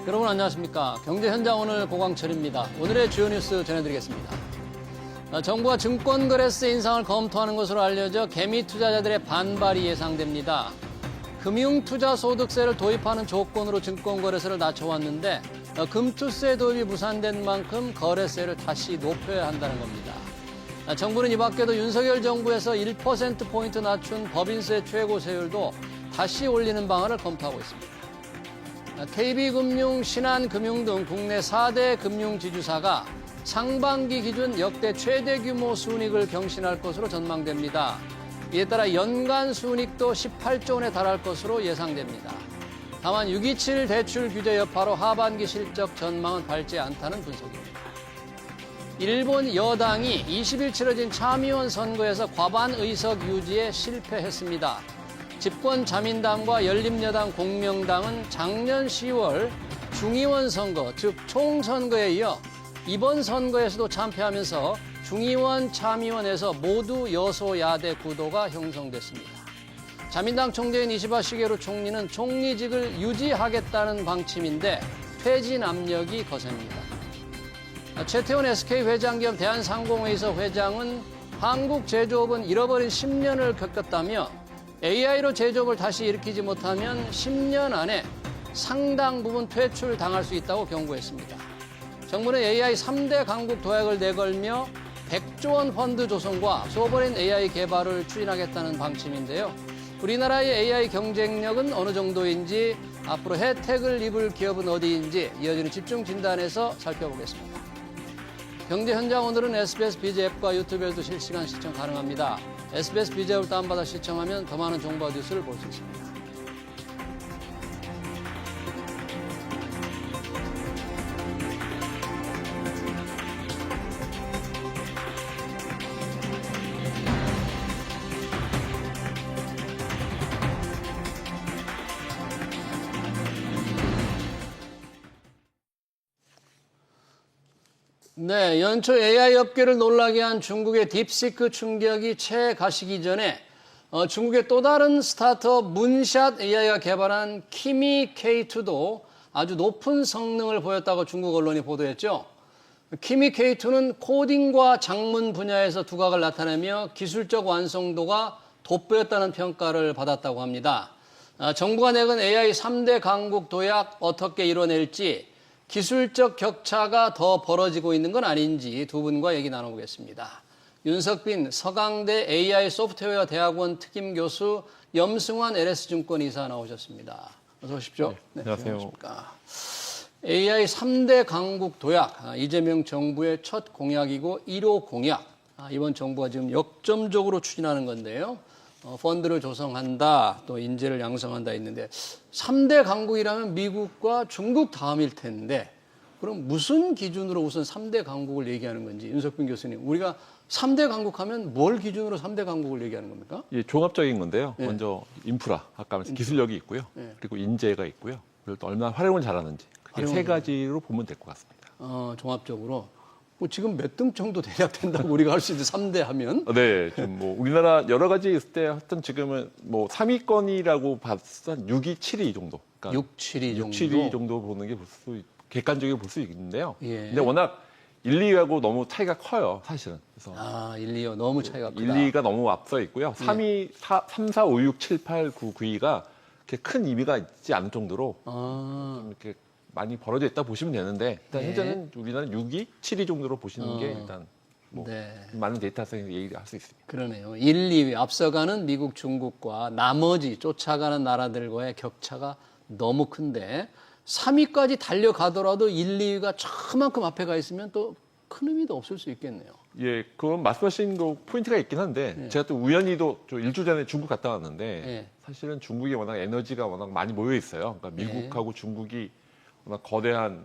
여러분 안녕하십니까. 경제현장 오늘 고광철입니다. 오늘의 주요 뉴스 전해드리겠습니다. 정부가 증권거래세 인상을 검토하는 것으로 알려져 개미 투자자들의 반발이 예상됩니다. 금융투자소득세를 도입하는 조건으로 증권거래세를 낮춰왔는데 금투세 도입이 무산된 만큼 거래세를 다시 높여야 한다는 겁니다. 정부는 이 밖에도 윤석열 정부에서 1%포인트 낮춘 법인세 최고세율도 다시 올리는 방안을 검토하고 있습니다. KB금융, 신한금융 등 국내 4대 금융지주사가 상반기 기준 역대 최대 규모 순이익을 경신할 것으로 전망됩니다. 이에 따라 연간 순이익도 18조 원에 달할 것으로 예상됩니다. 다만 6.27 대출 규제 여파로 하반기 실적 전망은 밝지 않다는 분석입니다. 일본 여당이 20일 치러진 참의원 선거에서 과반 의석 유지에 실패했습니다. 집권 자민당과 열린여당 공명당은 작년 10월 중의원 선거, 즉 총선거에 이어 이번 선거에서도 참패하면서 중의원, 참의원에서 모두 여소야대 구도가 형성됐습니다. 자민당 총재인 이시바 시게루 총리는 총리직을 유지하겠다는 방침인데 퇴진 압력이 거셉니다. 최태원 SK 회장 겸 대한상공회의소 회장은 한국 제조업은 잃어버린 10년을 겪었다며 AI로 제조업을 다시 일으키지 못하면 10년 안에 상당 부분 퇴출당할 수 있다고 경고했습니다. 정부는 AI 3대 강국 도약을 내걸며 100조 원 펀드 조성과 소버린 AI 개발을 추진하겠다는 방침인데요. 우리나라의 AI 경쟁력은 어느 정도인지, 앞으로 혜택을 입을 기업은 어디인지 이어지는 집중 진단에서 살펴보겠습니다. 경제현장 오늘은 SBS 비즈 앱과 유튜브에도 실시간 시청 가능합니다. SBS 비즈 앱을 다운받아 시청하면 더 많은 정보와 뉴스를 볼 수 있습니다. 네, 연초 AI 업계를 놀라게 한 중국의 딥시크 충격이 채 가시기 전에 중국의 또 다른 스타트업 문샷 AI가 개발한 키미 K2도 아주 높은 성능을 보였다고 중국 언론이 보도했죠. 키미 K2는 코딩과 작문 분야에서 두각을 나타내며 기술적 완성도가 돋보였다는 평가를 받았다고 합니다. 정부가 내건 AI 3대 강국 도약 어떻게 이뤄낼지, 기술적 격차가 더 벌어지고 있는 건 아닌지 두 분과 얘기 나눠보겠습니다. 윤석빈 서강대 AI 소프트웨어 대학원 특임 교수, 염승환 LS증권 이사 나오셨습니다. 어서 오십시오. 네, 안녕하세요. 안녕하십니까. AI 3대 강국 도약, 이재명 정부의 첫 공약이고 1호 공약. 이번 정부가 지금 역점적으로 추진하는 건데요. 펀드를 조성한다, 또 인재를 양성한다 했는데 3대 강국이라면 미국과 중국 다음일 텐데 그럼 무슨 기준으로 우선 3대 강국을 얘기하는 건지 윤석빈 교수님, 우리가 3대 강국 하면 뭘 기준으로 3대 강국을 얘기하는 겁니까? 예, 종합적인 건데요. 네. 먼저 인프라, 아까 말씀 기술력이 있고요. 네. 그리고 인재가 있고요. 그리고 또 얼마나 활용을 잘하는지. 그게 세 가지로 보면 될 것 같습니다. 종합적으로. 뭐 지금 몇 등 정도 대략 된다고 우리가 할 수 있는 3대 하면? 네, 좀 뭐 우리나라 여러 가지 있을 때 하여튼 지금은 뭐 3위권이라고 봤을 한 6위, 7위 정도. 그러니까 6, 7위 정도. 7위 정도 보는 게 객관적으로 볼 수 있는데요. 예. 근데 워낙 1, 2위하고 너무 차이가 커요, 사실은. 그래서 1, 2위 너무 차이가 크다. 1, 2위가 너무 앞서 있고요. 3위, 3, 4, 5, 6, 7, 8, 9, 9위가 그렇게 큰 의미가 있지 않을 정도로 좀 이렇게 많이 벌어져 있다 보시면 되는데, 일단 네. 현재는 우리나라는 6위, 7위 정도로 보시는 게 일단 뭐 네. 많은 데이터에서 얘기할 수 있습니다. 그러네요. 1, 2위 앞서가는 미국, 중국과 나머지 쫓아가는 나라들과의 격차가 너무 큰데 3위까지 달려가더라도 1, 2위가 저만큼 앞에 가 있으면 또 큰 의미도 없을 수 있겠네요. 예, 그건 말씀하신 거 포인트가 있긴 한데 네. 제가 또 우연히도 좀 일주 전에 중국 갔다 왔는데 네. 사실은 중국이 워낙 에너지가 워낙 많이 모여 있어요. 그러니까 미국하고 중국이 워낙 거대한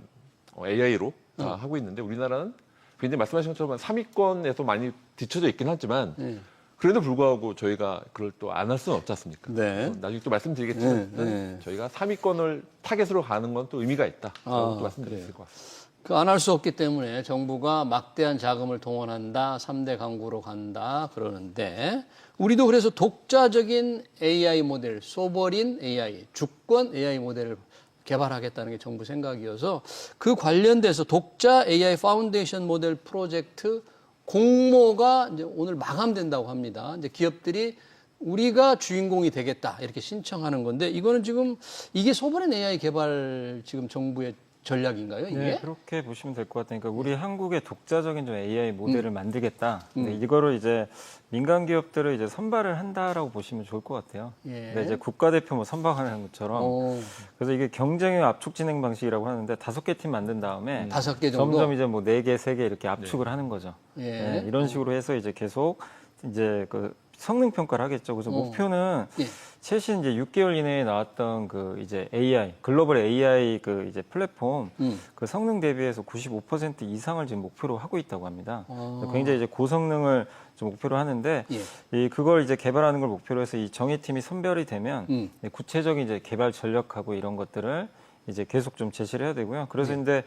AI로 다 하고 있는데 우리나라는 굉장히 말씀하신 것처럼 3위권에서 많이 뒤쳐져 있긴 하지만 그래도 불구하고 저희가 그걸 또 안 할 수는 없지 않습니까? 네. 나중에 또 말씀드리겠지만 저희가 3위권을 타겟으로 가는 건 또 의미가 있다. 또 말씀드릴 수 있을 것 같습니다. 안 할 수 없기 때문에 정부가 막대한 자금을 동원한다, 3대 강국으로 간다 그러는데 우리도 그래서 독자적인 AI 모델, 소버린 AI, 주권 AI 모델을 개발하겠다는 게 정부 생각이어서 그 관련돼서 독자 AI 파운데이션 모델 프로젝트 공모가 이제 오늘 마감된다고 합니다. 이제 기업들이 우리가 주인공이 되겠다 이렇게 신청하는 건데 이거는 지금 이게 소버렌 AI 개발 지금 정부의 전략인가요? 이게? 네, 그렇게 보시면 될 것 같아요. 그러니까 우리 한국의 독자적인 좀 AI 모델을 만들겠다. 근데 이거를 이제 민간 기업들을 이제 선발을 한다라고 보시면 좋을 것 같아요. 예. 근데 이제 국가대표 뭐 선발하는 것처럼. 그래서 이게 경쟁의 압축 진행 방식이라고 하는데 5개 팀 만든 다음에 5개 정도? 점점 이제 뭐 4개, 3개 이렇게 압축을 하는 거죠. 예. 네, 이런 식으로 해서 이제 계속 이제 그 성능 평가를 하겠죠. 그래서 목표는 예. 최신 이제 6개월 이내에 나왔던 그 이제 AI 글로벌 AI 그 이제 플랫폼 그 성능 대비해서 95% 이상을 지금 목표로 하고 있다고 합니다. 굉장히 이제 고성능을 좀 목표로 하는데 이 그걸 이제 개발하는 걸 목표로 해서 이 정예팀이 선별이 되면 구체적인 이제 개발 전략하고 이런 것들을 이제 계속 좀 제시를 해야 되고요. 그래서 이제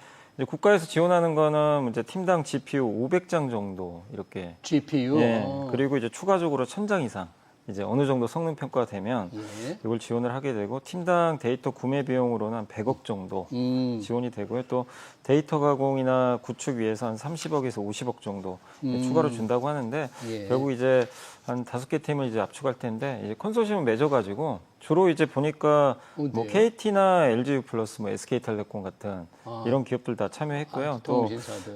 국가에서 지원하는 거는 이제 팀당 GPU 500장 정도 이렇게 GPU. 예. 그리고 이제 추가적으로 1000장 이상 이제 어느 정도 성능 평가가 되면 이걸 지원을 하게 되고 팀당 데이터 구매 비용으로는 한 100억 정도 지원이 되고요. 또 데이터 가공이나 구축 위해서 한 30억에서 50억 정도 추가로 준다고 하는데 결국 이제 한 5개 팀을 이제 압축할 텐데 이제 컨소시엄을 맺어가지고 주로 이제 보니까 뭐 KT나 LG 플러스, 뭐 SK텔레콤 같은 이런 기업들 다 참여했고요. 또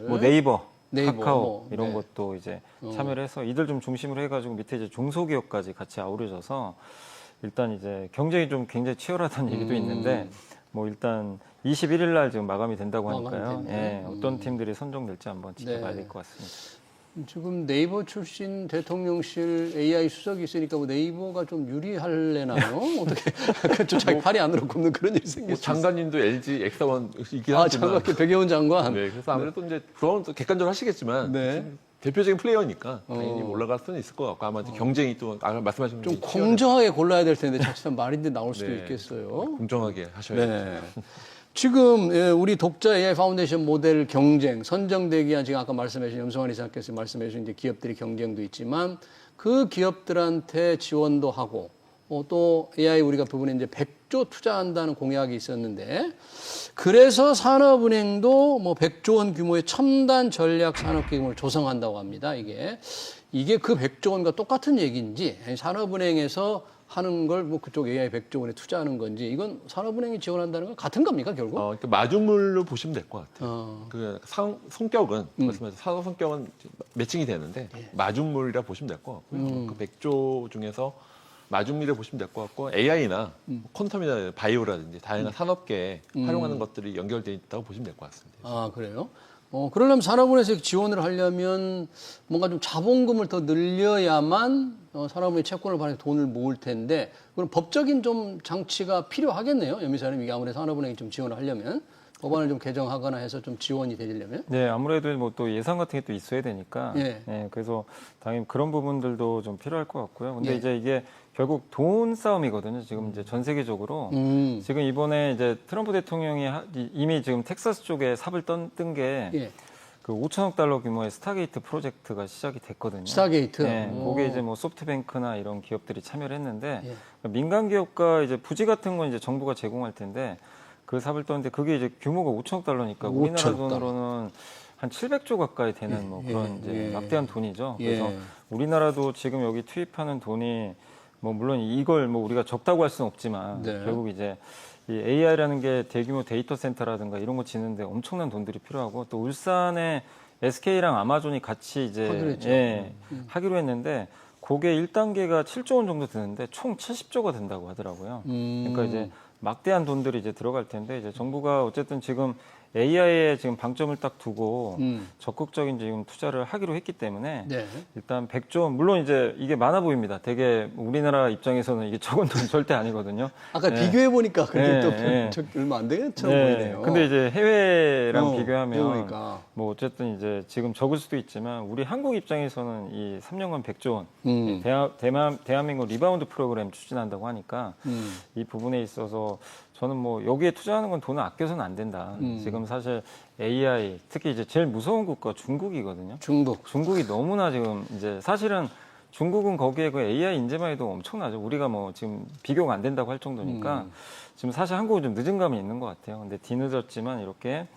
뭐 네이버, 카카오 이런 것도 이제 참여를 해서 이들 좀 중심으로 해가지고 밑에 이제 중소기업까지 같이 아우려져서 일단 이제 경쟁이 좀 굉장히 치열하다는 얘기도 있는데 뭐 일단 21일 날 지금 마감이 된다고 하니까요. 예, 어떤 팀들이 선정될지 한번 지켜봐야 될 것 같습니다. 지금 네이버 출신 대통령실 AI 수석이 있으니까 뭐 네이버가 좀 유리할래나요? 어떻게 좀 자기 팔이 안으로 굽는 그런 일이 생겼어요. 장관님도 LG 엑사원이긴 아, 하지만 장관, 백예원 장관. 네, 그래서 아무래도 이제 그런 또 객관적으로 하시겠지만 대표적인 플레이어니까 당연히 올라갈 수는 있을 것 같고 아마 경쟁이 또 아까 말씀하신 좀 공정하게 골라야 될 텐데 자칫하면 말인데 나올 수도 있겠어요. 공정하게 하셔야죠. 네. 지금 우리 독자 AI 파운데이션 모델 경쟁 선정되기 위한 지금 아까 말씀하신 염성환 이사께서 말씀하신 이제 기업들이 경쟁도 있지만 그 기업들한테 지원도 하고 또 AI 우리가 부분에 이제 100조 투자한다는 공약이 있었는데 그래서 산업은행도 뭐 100조 원 규모의 첨단 전략 산업기금을 조성한다고 합니다. 이게 그 100조 원과 똑같은 얘기인지 산업은행에서 하는 걸 뭐 그쪽 AI 100조 원에 투자하는 건지 이건 산업은행이 지원한다는 건 같은 겁니까 결국? 그러니까 마중물로 보시면 될 것 같아요. 그 성격은 말씀하신 산업 성격은 매칭이 되는데 마중물이라 보시면 될 것 같고요. 그 100조 중에서 마중물이라 보시면 될 것 같고 AI나 퀀텀이나 바이오라든지 다양한 산업계에 활용하는 것들이 연결되어 있다고 보시면 될 것 같습니다. 아 그래요? 그러려면 산업은행에서 지원을 하려면 뭔가 좀 자본금을 더 늘려야만 산업은행이 채권을 발행해서 돈을 모을 텐데 그럼 법적인 좀 장치가 필요하겠네요. 염의사님 이게 아무래도 산업은행이 좀 지원을 하려면 법안을 좀 개정하거나 해서 좀 지원이 되려면. 네, 아무래도 뭐 또 예산 같은 게 또 있어야 되니까. 그래서 당연히 그런 부분들도 좀 필요할 것 같고요. 근데 이제 이게 결국 돈 싸움이거든요. 지금 이제 전 세계적으로 지금 이번에 이제 트럼프 대통령이 이미 지금 텍사스 쪽에 삽을 뜬 게 그 5천억 달러 규모의 스타게이트 프로젝트가 시작이 됐거든요. 스타게이트. 네, 거기에 이제 뭐 소프트뱅크나 이런 기업들이 참여를 했는데 민간 기업과 이제 부지 같은 건 이제 정부가 제공할 텐데 그 삽을 떴는데 그게 이제 규모가 5천억 달러니까 우리나라 돈으로는 한 700조 가까이 되는 뭐 그런 이제 막대한 돈이죠. 그래서 우리나라도 지금 여기 투입하는 돈이 뭐 물론 이걸 뭐 우리가 적다고 할 수는 없지만 결국 이제 이 AI라는 게 대규모 데이터 센터라든가 이런 거 짓는데 엄청난 돈들이 필요하고 또 울산에 SK랑 아마존이 같이 이제 하기로 했는데 그게 1단계가 7조 원 정도 드는데 총 70조가 된다고 하더라고요. 그러니까 이제 막대한 돈들이 이제 들어갈 텐데 이제 정부가 어쨌든 지금 AI에 지금 방점을 딱 두고 적극적인 지금 투자를 하기로 했기 때문에 일단 100조 물론 이제 이게 많아 보입니다. 되게 우리나라 입장에서는 이게 적은 돈 절대 아니거든요. 아까 비교해 보니까 근데 또 얼마 안 되는 것처럼 보이네요. 근데 이제 해외랑 비교하면 뭐 어쨌든 이제 지금 적을 수도 있지만 우리 한국 입장에서는 이 3년간 100조 원 대한민국 리바운드 프로그램 추진한다고 하니까 이 부분에 있어서 저는 뭐 여기에 투자하는 건 돈을 아껴서는 안 된다. 지금 사실 AI 특히 이제 제일 무서운 국가 중국이거든요. 중국이 너무나 지금 이제 사실은 중국은 거기에 그 AI 인재만 해도 엄청나죠. 우리가 뭐 지금 비교가 안 된다고 할 정도니까 지금 사실 한국은 좀 늦은 감이 있는 것 같아요. 근데 뒤늦었지만 이렇게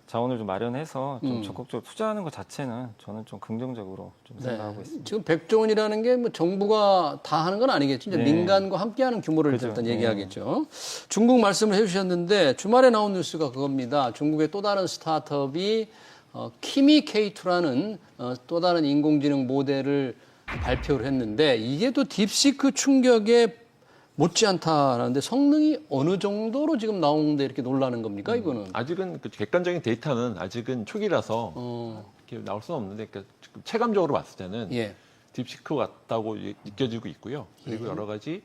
자원을 좀 마련해서 좀 적극적으로 투자하는 것 자체는 저는 좀 긍정적으로 좀 생각하고 있습니다. 지금 100조 원이라는 게 뭐 정부가 다 하는 건 아니겠죠. 이제 네. 민간과 함께하는 규모를 그죠. 일단 네. 얘기하겠죠. 중국 말씀을 해주셨는데 주말에 나온 뉴스가 그겁니다. 중국의 또 다른 스타트업이 키미 K2라는 또 다른 인공지능 모델을 발표를 했는데 이게 또 딥시크 충격에 못지않다라는데 성능이 어느 정도로 지금 나오는데 이렇게 놀라는 겁니까 이거는? 아직은 그 객관적인 데이터는 아직은 초기라서 이렇게 나올 수는 없는데 그러니까 지금 체감적으로 봤을 때는 예. 딥시크 같다고 느껴지고 있고요. 그리고 여러 가지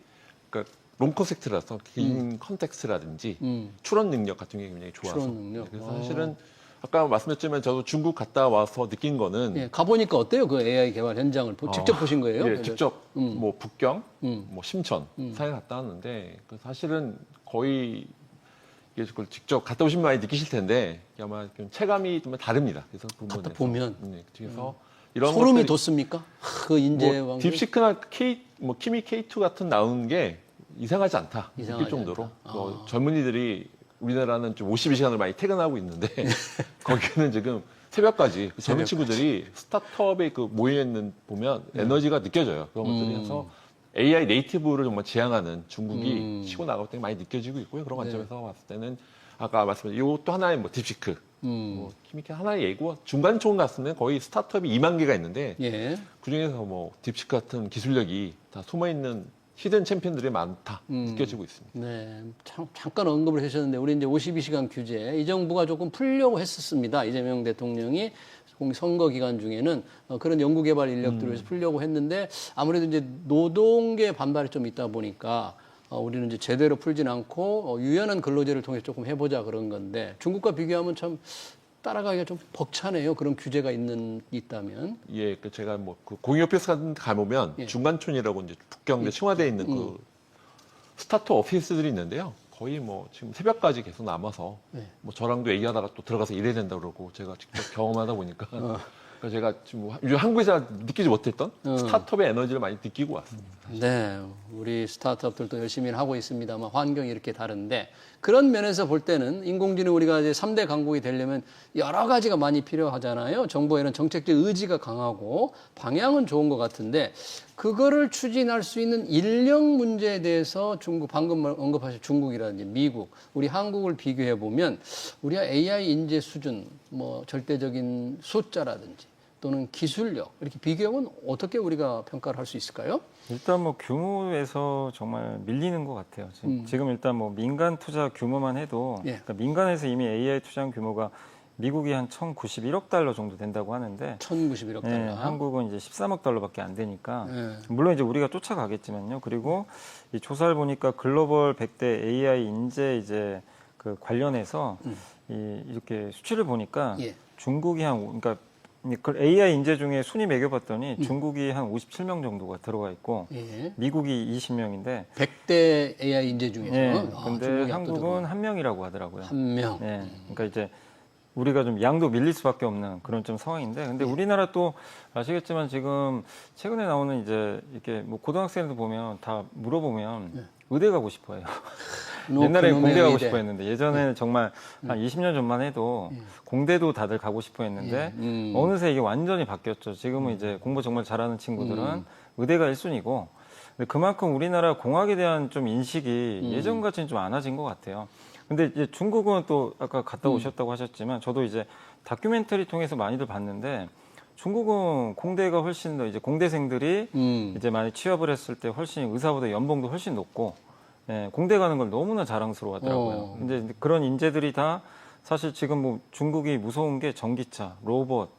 그러니까 롱 콘섹트라서 긴 컨텍스트라든지 추론 능력 같은 게 굉장히 좋아서 추론 능력. 그래서 사실은 아까 말씀드렸지만 저도 중국 갔다 와서 느낀 거는 예, 가보니까 어때요? 그 AI 개발 현장을 직접 보신 거예요? 예, 직접 뭐 북경, 뭐 심천 사이 갔다 왔는데 그 사실은 거의 이게 그걸 직접 갔다 오신 분 많이 느끼실 텐데 아마 좀 체감이 좀 다릅니다. 그래서 그 갔다 부분에서. 보면 그래서 이런 소름이 것들이 돋습니까? 그 인재 뭐 왕국. 딥시크나 뭐 키미 K2 같은 나오는 게 이상하지 않다 이상하지 느낄 정도로 않다. 뭐 젊은이들이 우리나라는 좀 52시간을 많이 퇴근하고 있는데 거기는 지금 새벽까지 젊은 친구들이 스타트업에 그 모여 있는 보면 에너지가 느껴져요. 그런 것들이 해서 AI 네이티브를 정말 지향하는 중국이 치고 나갈 때 많이 느껴지고 있고요. 그런 관점에서 봤을 때는 아까 말씀드린 이것도 하나의 뭐 딥시크, 뭐 키미케 하나의 예고 중간총 같으면 거의 스타트업이 2만 개가 있는데 예. 그 중에서 뭐 딥시크 같은 기술력이 다 숨어 있는 히든 챔피언들이 많다 느껴지고 있습니다. 네, 잠깐 언급을 하셨는데 우리 이제 52시간 규제 이 정부가 조금 풀려고 했었습니다. 이재명 대통령이 선거 기간 중에는 그런 연구개발 인력들을 위해서 풀려고 했는데 아무래도 이제 노동계 반발이 좀 있다 보니까 우리는 이제 제대로 풀진 않고 유연한 근로제를 통해서 조금 해보자 그런 건데 중국과 비교하면 참 따라가기가 좀 벅차네요. 그런 규제가 있다면. 예, 그 제가 뭐 그 공유오피스 같은 데 가보면 예. 중간촌이라고 이제 북경대 청와대에 있는 그 스타트업 오피스들이 있는데요. 거의 뭐 지금 새벽까지 계속 남아서 네. 뭐 저랑도 얘기하다가 또 들어가서 일해야 된다 그러고 제가 직접 경험하다 보니까 그러니까 제가 지금 요즘 한국에서 느끼지 못했던 스타트업의 에너지를 많이 느끼고 왔습니다. 네, 우리 스타트업들도 열심히 하고 있습니다만 환경이 이렇게 다른데 그런 면에서 볼 때는 인공지능 우리가 이제 3대 강국이 되려면 여러 가지가 많이 필요하잖아요. 정부에는 정책적 의지가 강하고 방향은 좋은 것 같은데 그거를 추진할 수 있는 인력 문제에 대해서 중국 방금 언급하신 중국이라든지 미국, 우리 한국을 비교해 보면 우리가 AI 인재 수준, 뭐 절대적인 숫자라든지 또는 기술력 이렇게 비교하면 어떻게 우리가 평가를 할 수 있을까요? 일단 뭐 규모에서 정말 밀리는 것 같아요. 지금 일단 뭐 민간 투자 규모만 해도 예. 그러니까 민간에서 이미 AI 투자한 규모가 미국이 한 1,091억 달러 정도 된다고 하는데 1,091억 달러. 네, 한국은 이제 13억 달러밖에 안 되니까 네. 물론 이제 우리가 쫓아가겠지만요. 그리고 이 조사를 보니까 글로벌 100대 AI 인재 이제 그 관련해서 이렇게 수치를 보니까 예. 중국이 그러니까 그 AI 인재 중에 순위 매겨봤더니 중국이 한 57명 정도가 들어가 있고 예. 미국이 20명인데 100대 AI 인재 중에서 근데 중국이 한국은 한 명이라고 하더라고요. 한 명. 네, 그러니까 이제 우리가 좀 양도 밀릴 수밖에 없는 그런 좀 상황인데, 근데 우리나라 또 아시겠지만 지금 최근에 나오는 이제 이렇게 뭐 고등학생들 보면 다 물어보면 의대 가고 싶어해요. 옛날에 공대 가고 싶어 했는데 예전에는 정말 한 20년 전만 해도 공대도 다들 가고 싶어 했는데 어느새 이게 완전히 바뀌었죠. 지금은 이제 공부 정말 잘하는 친구들은 의대가 1순위고 근데 그만큼 우리나라 공학에 대한 좀 인식이 예전같이는 좀 많아진 것 같아요. 근데 이제 중국은 또 아까 갔다 오셨다고 하셨지만 저도 이제 다큐멘터리 통해서 많이들 봤는데 중국은 공대가 훨씬 더 이제 공대생들이 이제 많이 취업을 했을 때 훨씬 의사보다 연봉도 훨씬 높고 예, 공대 가는 걸 너무나 자랑스러워 하더라고요. 근데 그런 인재들이 다 사실 지금 뭐 중국이 무서운 게 전기차, 로봇.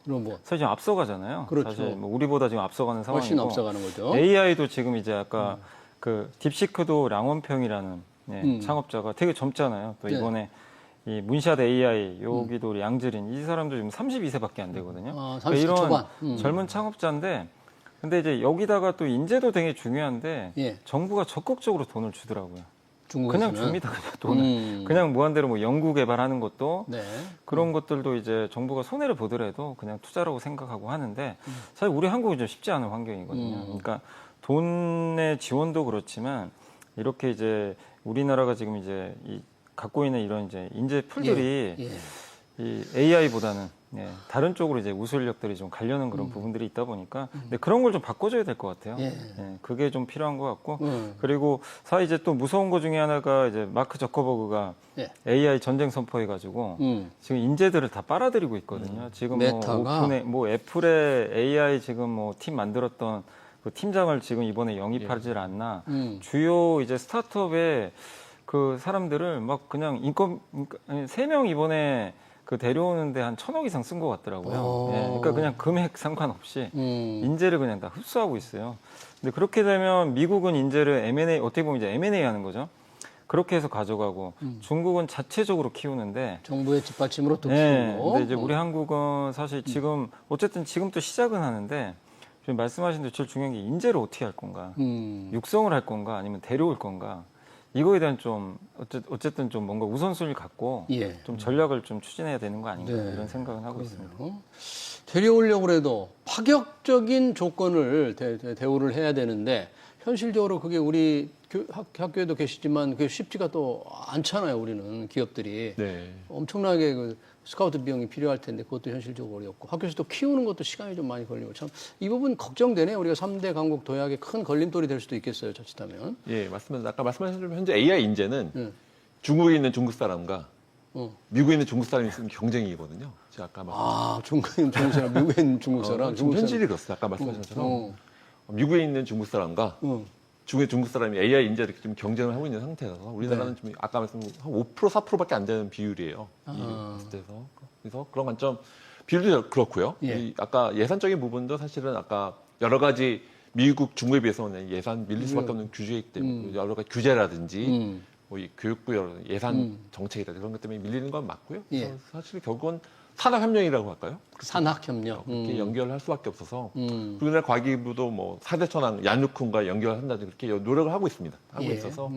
사실 지금 앞서가잖아요. 그렇죠. 사실 뭐 우리보다 지금 앞서가는 상황이고. 훨씬 앞서가는 거죠. AI도 지금 이제 아까 그 딥시크도 량원평이라는 창업자가 되게 젊잖아요. 또 네. 이번에 이 문샷 AI 여기도 우리 양지린 이 사람도 지금 32세밖에 안 되거든요. 30대 이런 초반. 젊은 창업자인데 근데 이제 여기다가 또 인재도 되게 중요한데 예. 정부가 적극적으로 돈을 주더라고요. 중국에서는 그냥 줍니다. 그냥 돈을. 그냥 무한대로 뭐 연구 개발하는 것도 네. 그런 것들도 이제 정부가 손해를 보더라도 그냥 투자라고 생각하고 하는데 사실 우리 한국이 좀 쉽지 않은 환경이거든요. 그러니까 돈의 지원도 그렇지만 이렇게 이제 우리나라가 지금 이제 갖고 있는 이런 이제 인재 풀들이 예. 이 AI보다는 다른 쪽으로 이제 우수 인력들이 좀 가려는 그런 부분들이 있다 보니까 근데 그런 걸 좀 바꿔줘야 될 것 같아요. 예. 그게 좀 필요한 것 같고 그리고 사실 이제 또 무서운 것 중에 하나가 이제 마크 저커버그가 예. AI 전쟁 선포해가지고 지금 인재들을 다 빨아들이고 있거든요. 지금 메타가? 뭐 오픈의 뭐 애플의 AI 지금 뭐 팀 만들었던 그 팀장을 지금 이번에 영입하질 않나. 주요 이제 스타트업의 그 사람들을 막 그냥 인건 3명 이번에 그 데려오는데 한 1,000억 이상 쓴 것 같더라고요. 그러니까 그냥 금액 상관없이 인재를 그냥 다 흡수하고 있어요. 근데 그렇게 되면 미국은 인재를 M&A 어떻게 보면 이제 M&A 하는 거죠. 그렇게 해서 가져가고 중국은 자체적으로 키우는데 정부의 뒷받침으로 또 네, 키우고. 근데 이제 우리 한국은 사실 지금 어쨌든 지금 또 시작은 하는데 지금 말씀하신 대로 제일 중요한 게 인재를 어떻게 할 건가, 육성을 할 건가, 아니면 데려올 건가. 이거에 대한 좀 어쨌든 좀 뭔가 우선순위를 갖고 예. 좀 전략을 좀 추진해야 되는 거 아닌가 네. 이런 생각은 하고 있습니다. 데려오려고 해도 파격적인 조건을 대우를 해야 되는데 현실적으로 그게 우리 학교에도 계시지만 그게 쉽지가 또 않잖아요. 우리는 기업들이 네. 엄청나게 그 스카우트 비용이 필요할 텐데 그것도 현실적으로 어렵고 학교에서 또 키우는 것도 시간이 좀 많이 걸리고 참 이 부분 걱정되네요. 우리가 3대 강국 도약의 큰 걸림돌이 될 수도 있겠어요. 자칫하면. 예, 맞습니다. 아까 말씀하신 대로 현재 AI 인재는 예. 중국에 있는 중국 사람과 어. 미국에 있는 중국 사람이 있으면 경쟁이거든요. 제가 아까 중국인 중국 사람, 미국에 있는 중국 사람, 지금 현실이 그렇습니다. 아까 말씀하신 것처럼 어. 미국에 있는 중국 사람과 어. 중국의 중국 사람이 AI 인재를 좀 경쟁을 하고 있는 상태라서 우리나라는 좀 아까 말씀한 한 5% 4%밖에 안 되는 비율이에요. 그래서 그런 관점 비율도 그렇고요. 예. 이 아까 예산적인 부분도 사실은 아까 여러 가지 미국, 중국에 비해서는 예산 밀릴 수밖에 없는 규제이기 때문에 여러 가지 규제라든지 뭐 이 교육부 여러 예산 정책이라든지 그런 것 때문에 밀리는 건 맞고요. 예. 그래서 사실 결국은 산학협력이라고 할까요? 산학협력. 그렇게 연결할 수밖에 없어서 우리나라 과기부도 뭐 4대 천왕 얀누쿤과 연결한다든지 그렇게 노력을 하고 있습니다. 하고 예. 있어서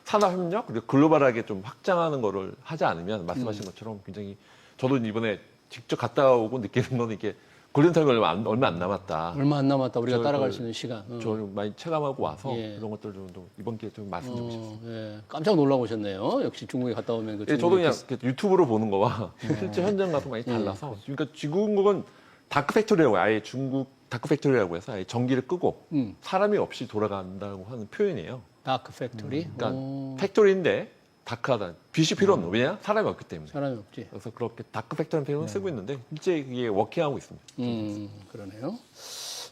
산업협력 그리고 글로벌하게 좀 확장하는 거를 하지 않으면 말씀하신 것처럼 굉장히 저도 이번에 직접 갔다 오고 느끼는 건 이게 골든타임이 얼마 안 남았다. 얼마 안 남았다. 우리가 저 따라갈 수 있는 시간. 저를 많이 체감하고 와서 예. 이런 것들 좀 이번 기회에 좀 말씀드리고 싶습니다. 예. 깜짝 놀라보셨네요. 역시 중국에 갔다 오면 그 예, 저도 그냥 중국이 이렇게 유튜브로 보는 거와 실제 현장 가서 많이 달라서 그러니까 중국은 다크팩토리라고 아예 중국 다크팩토리라고 해서 아예 전기를 끄고 사람이 없이 돌아간다고 하는 표현이에요. 다크 팩토리. 그러니까 팩토리인데 다크하다. 빛이 필요 없는 왜냐? 사람이 없기 때문에. 사람이 없지. 그래서 그렇게 다크팩토리라는 표현을 쓰고 있는데 실제 그게 워킹하고 있습니다. 그러네요.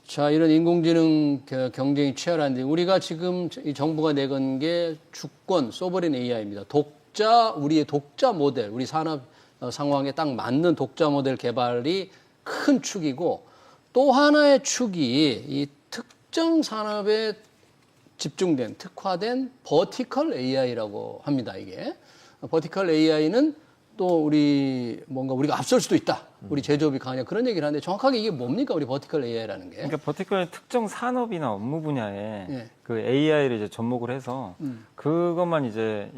자, 이런 인공지능 경쟁이 치열한데 우리가 지금 이 정부가 내건 게 주권 소버린 AI입니다. 우리의 독자 모델, 우리 산업 상황에 딱 맞는 독자 모델 개발이 큰 축이고 또 하나의 축이 이 특정 산업에 집중된, 특화된 버티컬 AI라고 합니다, 이게. 버티컬 AI는 또 우리가 앞설 수도 있다. 우리 제조업이 강하냐 그런 얘기를 하는데 정확하게 이게 뭡니까, 우리 버티컬 AI라는 게? 그러니까 버티컬은 특정 산업이나 업무 분야에 예. 그 AI를 이제 접목을 해서 그것만 이제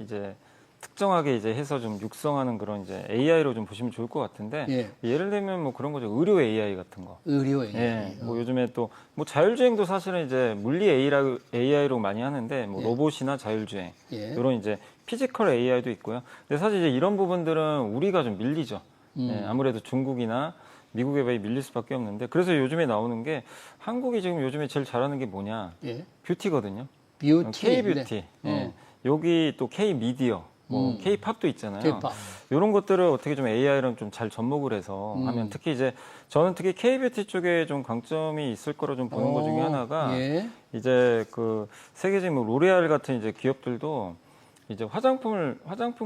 특정하게 이제 해서 좀 육성하는 그런 이제 AI로 좀 보시면 좋을 것 같은데 예. 예를 들면 뭐 그런 거죠. 의료 AI 같은 거. 의료 AI. 예, 뭐 요즘에 또 뭐 자율주행도 사실은 이제 물리 AI로 많이 하는데 뭐 예. 로봇이나 자율주행 예. 이런 이제 피지컬 AI도 있고요. 근데 사실 이제 이런 부분들은 우리가 좀 밀리죠. 예, 아무래도 중국이나 미국에 비해 밀릴 수밖에 없는데 그래서 요즘에 나오는 게 한국이 지금 요즘에 제일 잘하는 게 뭐냐? 예. 뷰티거든요. 뷰티. K-뷰티. 예. 여기 또 K-미디어. 뭐 K-팝도 있잖아요. K-팝. 이런 것들을 어떻게 좀 AI랑 좀 잘 접목을 해서 하면 특히 이제 저는 특히 K-뷰티 쪽에 좀 강점이 있을 거로 좀 보는 것 중에 하나가 예. 이제 그 세계적인 뭐 로레알 같은 이제 기업들도 이제 화장품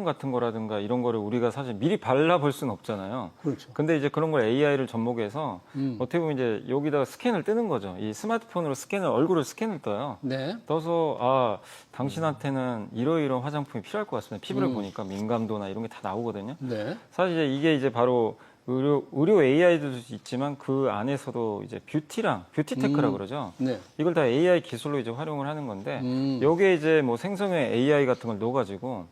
같은 거라든가 이런 거를 우리가 사실 미리 발라볼 수는 없잖아요. 그렇죠. 근데 이제 그런 걸 AI를 접목해서 어떻게 보면 이제 여기다가 스캔을 뜨는 거죠. 이 스마트폰으로 얼굴을 스캔을 떠요. 네. 떠서 당신한테는 이러이러한 화장품이 필요할 것 같습니다. 피부를 보니까 민감도나 이런 게 다 나오거든요. 네. 사실 이제 이게 이제 바로 의료 AI도 있지만 그 안에서도 이제 뷰티테크라고 그러죠. 네. 이걸 다 AI 기술로 이제 활용을 하는 건데 여기에 이제 뭐 생성형 AI 같은 걸 넣어가지고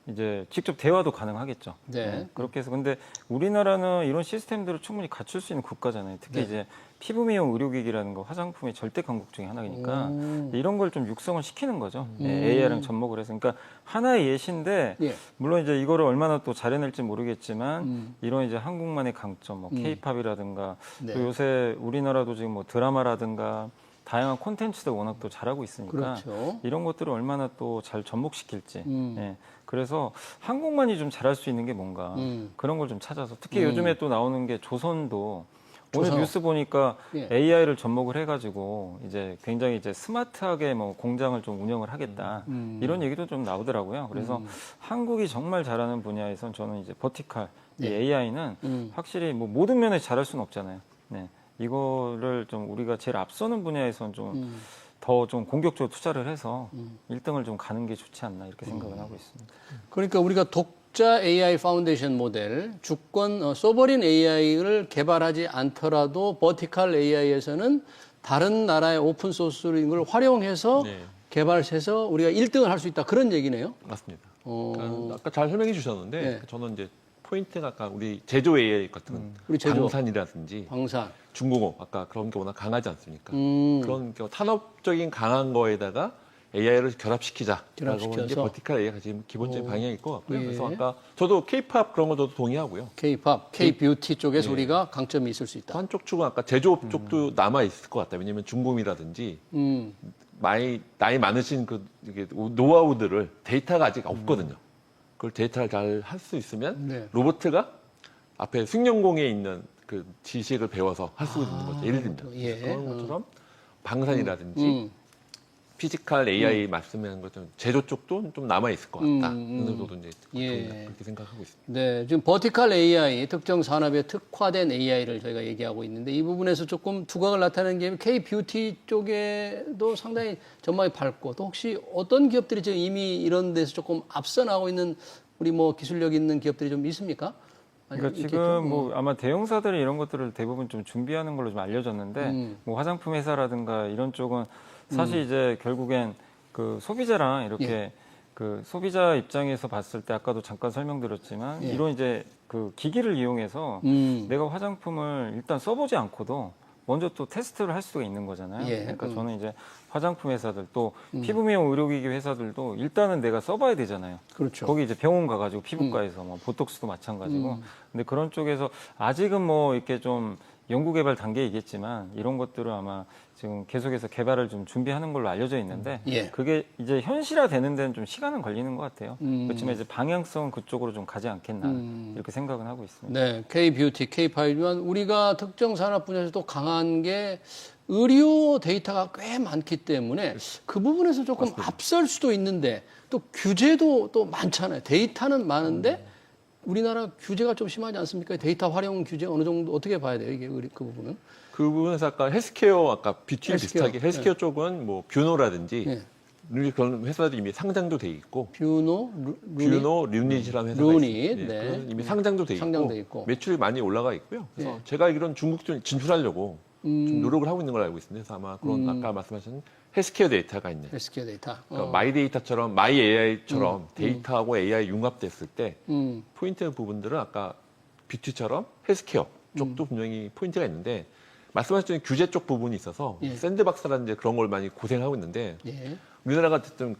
이제 직접 대화도 가능하겠죠. 네. 그렇게 해서 근데 우리나라는 이런 시스템들을 충분히 갖출 수 있는 국가잖아요. 특히 네. 이제 피부 미용 의료기기라는 거 화장품의 절대 강국 중에 하나이니까 이런 걸 좀 육성을 시키는 거죠. AI랑 접목을 해서. 그러니까 하나의 예시인데 예. 물론 이제 이거를 얼마나 또 잘해낼지 모르겠지만 이런 이제 한국만의 강점, 뭐 K-팝이라든가 네. 또 요새 우리나라도 지금 뭐 드라마라든가 다양한 콘텐츠도 워낙 또 잘하고 있으니까 그렇죠. 이런 것들을 얼마나 또 잘 접목시킬지. 예. 그래서 한국만이 좀 잘할 수 있는 게 뭔가 그런 걸 좀 찾아서 특히 요즘에 또 나오는 게 조선도 오늘 조선. 뉴스 보니까 예. AI를 접목을 해가지고 이제 굉장히 이제 스마트하게 뭐 공장을 좀 운영을 하겠다 이런 얘기도 좀 나오더라고요. 그래서 한국이 정말 잘하는 분야에선 저는 이제 버티칼 이 AI는 확실히 뭐 모든 면에서 잘할 수는 없잖아요. 네. 이거를 좀 우리가 제일 앞서는 분야에선 좀 더 좀 공격적으로 투자를 해서 1등을 좀 가는 게 좋지 않나 이렇게 생각을 하고 있습니다. 그러니까 우리가 독자 AI 파운데이션 모델, 주권 소버린 AI를 개발하지 않더라도 버티칼 AI에서는 다른 나라의 오픈 소스인 걸 활용해서 네. 개발해서 우리가 1등을 할 수 있다. 그런 얘기네요. 맞습니다. 어. 그러니까 아까 잘 설명해 주셨는데 네. 저는 이제 포인트가 아까 우리 제조 AI 같은 우리 제조. 방산이라든지 방산. 중공업 아까 그런 게 워낙 강하지 않습니까? 음. 그런 산업적인 강한 거에다가 AI를 결합시키자라고 결합시켜서. 하는 게 버티칼 AI가 지금 기본적인 방향일 것 같고요. 예. 그래서 아까 저도 K-팝 그런 거 저도 동의하고요. K-팝, K-뷰티 쪽에서 네. 우리가 강점이 있을 수 있다. 한쪽 축은 아까 제조업 쪽도 남아 있을 것 같다. 왜냐하면 중공이라든지 나이 많으신 그 이게 노하우들을 데이터가 아직 없거든요. 그걸 데이터를 잘 할 수 있으면 네. 로봇가 앞에 승용공에 있는 그 지식을 배워서 할 수 있는 거죠. 예를 들면 예. 그런 것처럼 방산이라든지 음. 피지컬 AI 말씀하신 것처럼 제조 쪽도 좀 남아 있을 것 같다. 어느 정도 이제 예. 그렇게 생각하고 있습니다. 네, 지금 버티칼 AI, 특정 산업에 특화된 AI를 저희가 얘기하고 있는데 이 부분에서 조금 두각을 나타내는 게 K-뷰티 쪽에도 상당히 전망이 밝고 또 혹시 어떤 기업들이 지금 이미 이런 데서 조금 앞서 나가고 있는 우리 뭐 기술력 있는 기업들이 좀 있습니까? 그러니까 이렇게 지금 좀, 뭐 아마 대형사들이 이런 것들을 대부분 좀 준비하는 걸로 좀 알려졌는데 뭐 화장품 회사라든가 이런 쪽은 사실 이제 결국엔 그 소비자랑 이렇게 그 소비자 입장에서 봤을 때 아까도 잠깐 설명드렸지만 이런 이제 그 기기를 이용해서 내가 화장품을 일단 써보지 않고도 먼저 또 테스트를 할 수가 있는 거잖아요. 예. 그러니까 저는 이제 화장품 회사들 또 피부 미용 의료기기 회사들도 일단은 내가 써봐야 되잖아요. 그렇죠. 거기 이제 병원 가가지고 피부과에서 뭐 보톡스도 마찬가지고. 근데 그런 쪽에서 아직은 뭐 이렇게 좀 연구개발 단계이겠지만 이런 것들을 아마 지금 계속해서 개발을 좀 준비하는 걸로 알려져 있는데 예. 그게 이제 현실화되는 데는 좀 시간은 걸리는 것 같아요. 그렇지만 이제 방향성은 그쪽으로 좀 가지 않겠나 이렇게 생각은 하고 있습니다. 네, K-뷰티, K-팝이지만 우리가 특정 산업 분야에서 또 강한 게 의료 데이터가 꽤 많기 때문에 그 부분에서 조금 앞설 수도 있는데 또 규제도 또 많잖아요. 데이터는 많은데 우리나라 규제가 좀 심하지 않습니까? 데이터 활용 규제 어느 정도 어떻게 봐야 돼요? 이게 그 부분은? 그 부분에서 아까 헬스케어 아까 뷰티 헬스케어. 비슷하게 헬스케어 쪽은 뭐 뷰노라든지 그런 회사들이 이미 상장도 돼 있고 뷰노, 류닛이라는 회사가 류닛, 있어요. 네. 그건 이미 상장도 돼 상장돼 있고, 있고. 매출이 많이 올라가 있고요. 그래서 제가 이런 중국 좀 진출하려고 좀 노력을 하고 있는 걸 알고 있습니다. 그래서 아마 그런 아까 말씀하신 헬스케어 데이터가 있는 헬스케어 데이터. 그러니까 마이 데이터처럼 마이 AI처럼 데이터하고 AI 융합됐을 때 포인트 부분들은 아까 뷰티처럼 헬스케어 쪽도 분명히 포인트가 있는데 말씀하신 규제 쪽 부분이 있어서 샌드박스라든지 그런 걸 많이 고생하고 있는데 예. 우리나라가 어쨌든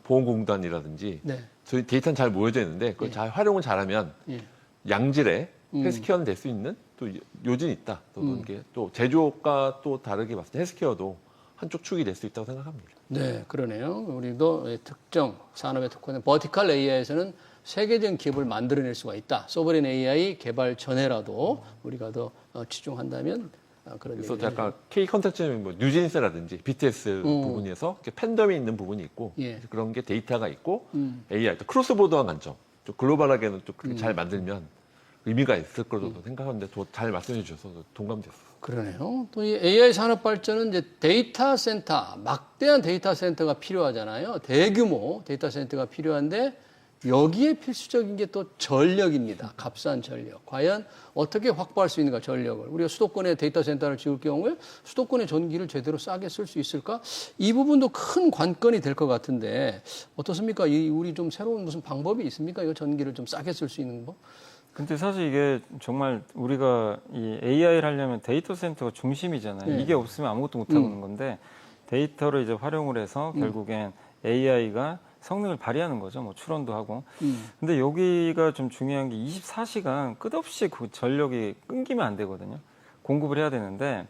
건강보험공단이라든지 네. 저희 데이터는 잘 모여져 있는데 그걸 잘 활용을 잘하면 양질의 헬스케어는 될 수 있는 또 요진이 있다. 또 이게 또 제조업과 또 다르게 봤을 때 헬스케어도 한쪽 축이 될 수 있다고 생각합니다. 네, 그러네요. 우리도 특정 산업에 특화된 버티칼 AI에서는 세계적인 기업을 만들어낼 수가 있다. 소버린 AI 개발 전에라도 우리가 더 치중한다면 그런 그래서 얘기를 약간 K 컨텐츠는 뭐 뉴진스라든지 BTS 부분에서 이렇게 팬덤이 있는 부분이 있고 예. 그런 게 데이터가 있고 AI 또 크로스보더한 관점, 또 글로벌하게는 또 그렇게 잘 만들면 의미가 있을 거라고 생각하는데 더 잘 말씀해 주셔서 동감됐어요. 그러네요. 또 이 AI 산업 발전은 이제 데이터 센터, 막대한 데이터 센터가 필요하잖아요. 대규모 데이터 센터가 필요한데 여기에 필수적인 게 또 전력입니다. 값싼 전력. 과연 어떻게 확보할 수 있는가, 전력을. 우리가 수도권에 데이터 센터를 지을 경우에 수도권의 전기를 제대로 싸게 쓸 수 있을까? 이 부분도 큰 관건이 될 것 같은데 어떻습니까? 우리 좀 새로운 무슨 방법이 있습니까? 이 전기를 좀 싸게 쓸 수 있는 거? 근데 사실 이게 정말 우리가 이 AI를 하려면 데이터 센터가 중심이잖아요. 네. 이게 없으면 아무것도 못 하는 건데 데이터를 이제 활용을 해서 결국엔 AI가 성능을 발휘하는 거죠. 뭐 추론도 하고. 근데 여기가 좀 중요한 게 24시간 끝없이 그 전력이 끊기면 안 되거든요. 공급을 해야 되는데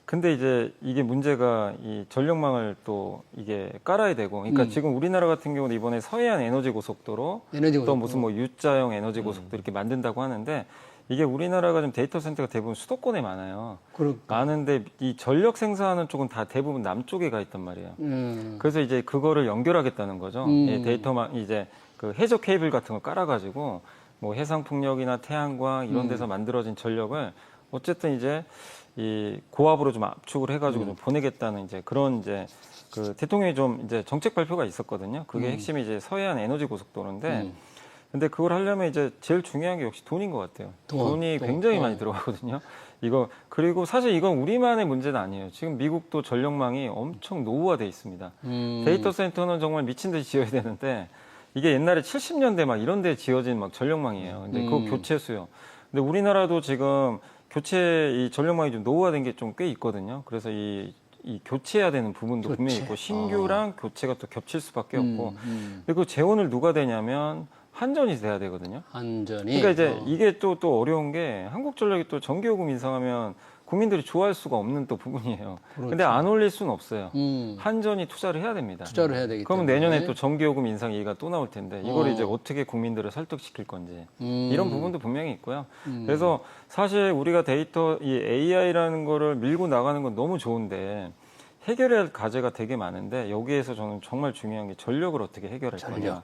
근데 이제 이게 문제가 이 전력망을 또 이게 깔아야 되고 그러니까 지금 우리나라 같은 경우는 이번에 서해안 에너지 고속도로 또 무슨 뭐 U자형 에너지 고속도로 이렇게 만든다고 하는데 이게 우리나라가 좀 데이터 센터가 대부분 수도권에 많아요. 많은데 이 전력 생산하는 쪽은 다 대부분 남쪽에 가 있단 말이에요. 그래서 이제 그거를 연결하겠다는 거죠. 예, 데이터망 이제 그 해저 케이블 같은 걸 깔아가지고 뭐 해상 풍력이나 태양광 이런 데서 만들어진 전력을 어쨌든 이제 이 고압으로 좀 압축을 해가지고 좀 보내겠다는 이제 그런 이제 그 대통령이 좀 이제 정책 발표가 있었거든요. 그게 핵심이 이제 서해안 에너지 고속도로인데. 근데 그걸 하려면 이제 제일 중요한 게 역시 돈인 것 같아요. 돈이 굉장히 많이 들어가거든요. 이거 그리고 사실 이건 우리만의 문제는 아니에요. 지금 미국도 전력망이 엄청 노후화돼 있습니다. 데이터 센터는 정말 미친 듯이 지어야 되는데 이게 옛날에 70년대 막 이런 데 지어진 막 전력망이에요. 근데 그거 교체수요. 근데 우리나라도 지금 교체 이 전력망이 좀 노후화된 게 좀 꽤 있거든요. 그래서 이 교체해야 되는 부분도 분명히 있고 신규랑 교체가 또 겹칠 수밖에 없고 그리고 재원을 누가 대냐면 한전이 돼야 되거든요. 한전이. 그러니까 이제 이게 또 어려운 게 한국전력이 또 전기요금 인상하면 국민들이 좋아할 수가 없는 또 부분이에요. 근데 안 올릴 수는 없어요. 한전이 투자를 해야 됩니다. 투자를 해야 되기 그러면 때문에. 내년에 또 전기요금 인상 얘기가 또 나올 텐데 이걸 이제 어떻게 국민들을 설득시킬 건지 이런 부분도 분명히 있고요. 그래서 사실 우리가 데이터 이 AI라는 거를 밀고 나가는 건 너무 좋은데 해결해야 할 과제가 되게 많은데 여기에서 저는 정말 중요한 게 전력을 어떻게 해결할 거냐.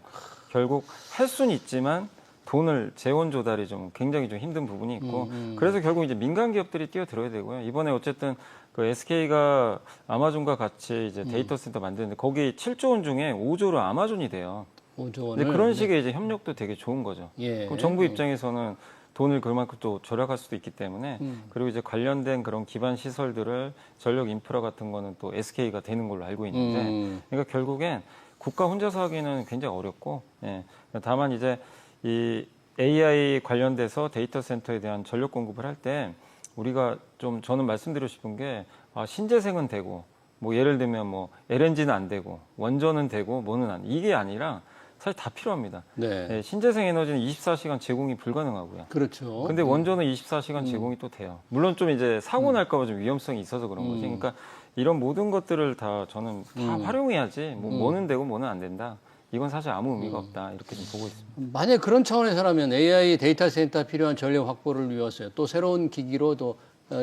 결국 할 수는 있지만 돈을 재원 조달이 좀 굉장히 좀 힘든 부분이 있고 그래서 결국 이제 민간 기업들이 뛰어들어야 되고요. 이번에 어쨌든 그 SK가 아마존과 같이 이제 데이터 센터 만드는데 거기 7조 원 중에 5조로 아마존이 돼요. 5조 원을. 근데 그런 식의 이제 협력도 되게 좋은 거죠. 예. 그럼 정부 입장에서는 돈을 그만큼 또 절약할 수도 있기 때문에 그리고 이제 관련된 그런 기반 시설들을 전력 인프라 같은 거는 또 SK가 되는 걸로 알고 있는데 그러니까 결국엔 국가 혼자서 하기는 굉장히 어렵고 예. 다만 이제 이 AI 관련돼서 데이터 센터에 대한 전력 공급을 할 때 우리가 좀 저는 말씀드리고 싶은 게 신재생은 되고 뭐 예를 들면 뭐 LNG는 안 되고 원전은 되고 뭐는 안 이게 아니라 사실 다 필요합니다. 네. 예, 신재생 에너지는 24시간 제공이 불가능하고요. 그렇죠. 근데 원전은 24시간 제공이 또 돼요. 물론 좀 이제 사고 날까 봐 좀 위험성이 있어서 그런 거지. 그러니까 이런 모든 것들을 다 저는 다 활용해야지 뭐는 되고 뭐는 안 된다. 이건 사실 아무 의미가 없다. 이렇게 좀 보고 있습니다. 만약 그런 차원에서라면 AI 데이터 센터 필요한 전력 확보를 위해서 또 새로운 기기로 또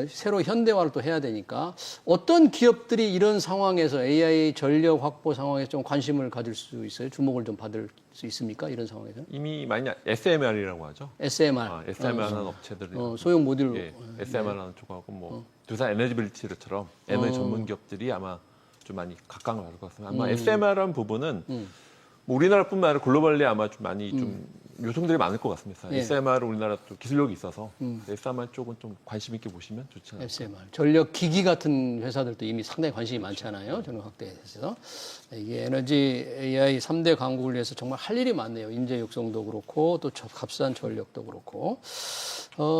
새로 현대화를 또 해야 되니까 어떤 기업들이 이런 상황에서 AI 전력 확보 상황에 좀 관심을 가질 수 있어요? 주목을 좀 받을 수 있습니까? 이런 상황에서? 이미 많이 SMR. SMR이라고 하죠. SMR하는 업체들이 소형 모듈. 예, SMR하는 쪽하고 뭐 두산 에너지빌리티처럼 에너지 전문 기업들이 아마 좀 많이 각광을 받을 것 같습니다. 아마 SMR라는 부분은 뭐 우리나라뿐만 아니라 글로벌리 아마 좀 많이 좀 요청들이 많을 것 같습니다. 예. SMR 우리나라 또 기술력이 있어서 SMR 쪽은 좀 관심 있게 보시면 좋지 않을까. SMR. 전력 기기 같은 회사들도 이미 상당히 관심이 많잖아요. 전력 확대에서. 이게 에너지 AI 3대 강국을 위해서 정말 할 일이 많네요. 인재 육성도 그렇고 또 값싼 전력도 그렇고.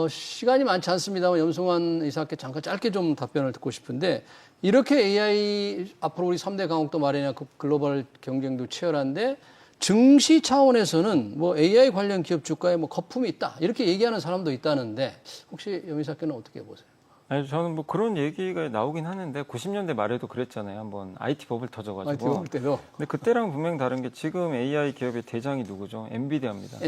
시간이 많지 않습니다만 염승환 이사께 잠깐 짧게 좀 답변을 듣고 싶은데 이렇게 AI 앞으로 우리 3대 강국도 말이냐 글로벌 경쟁도 치열한데 증시 차원에서는 뭐 AI 관련 기업 주가에 뭐 거품이 있다 이렇게 얘기하는 사람도 있다는데 혹시 염 이사께는 어떻게 보세요? 아니 저는 뭐 그런 얘기가 나오긴 하는데 90년대 말에도 그랬잖아요. 한번 IT 버블 터져가지고. IT 버블 때도. 근데 그때랑 분명 다른 게 지금 AI 기업의 대장이 누구죠? 엔비디아입니다.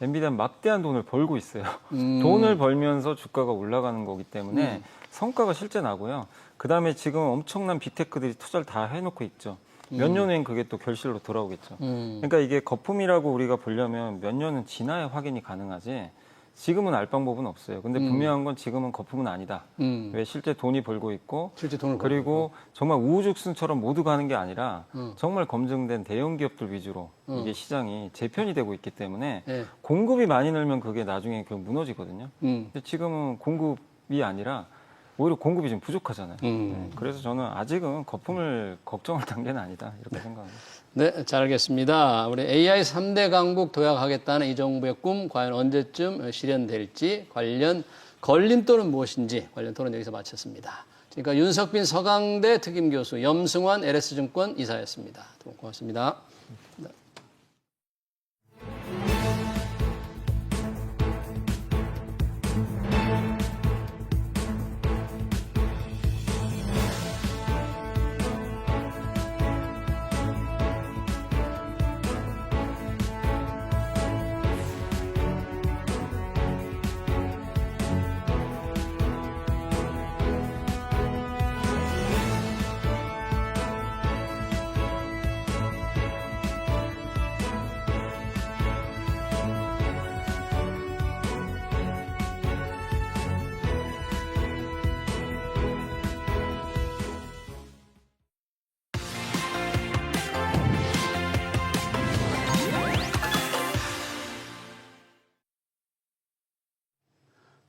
엔비디아 막대한 돈을 벌고 있어요. 돈을 벌면서 주가가 올라가는 거기 때문에 성과가 실제 나고요. 그다음에 지금 엄청난 빅테크들이 투자를 다 해놓고 있죠. 몇 년 후엔 그게 또 결실로 돌아오겠죠. 그러니까 이게 거품이라고 우리가 보려면 몇 년은 지나야 확인이 가능하지 지금은 알 방법은 없어요. 근데 분명한 건 지금은 거품은 아니다. 왜 실제 돈이 벌고 있고 실제 돈을 그리고 정말 우후죽순처럼 모두 가는 게 아니라 정말 검증된 대형 기업들 위주로 이게 시장이 재편이 되고 있기 때문에 예. 공급이 많이 늘면 그게 나중에 무너지거든요. 근데 지금은 공급이 아니라 오히려 공급이 좀 부족하잖아요. 네, 그래서 저는 아직은 거품을 걱정할 단계는 아니다 이렇게 생각합니다. 네, 잘 알겠습니다. 우리 AI 3대 강국 도약하겠다는 이 정부의 꿈 과연 언제쯤 실현될지 관련 걸림돌은 무엇인지 관련 토론 여기서 마쳤습니다. 그러니까 윤석빈 서강대 특임교수, 염승환 LS증권 이사였습니다. 두 분 고맙습니다.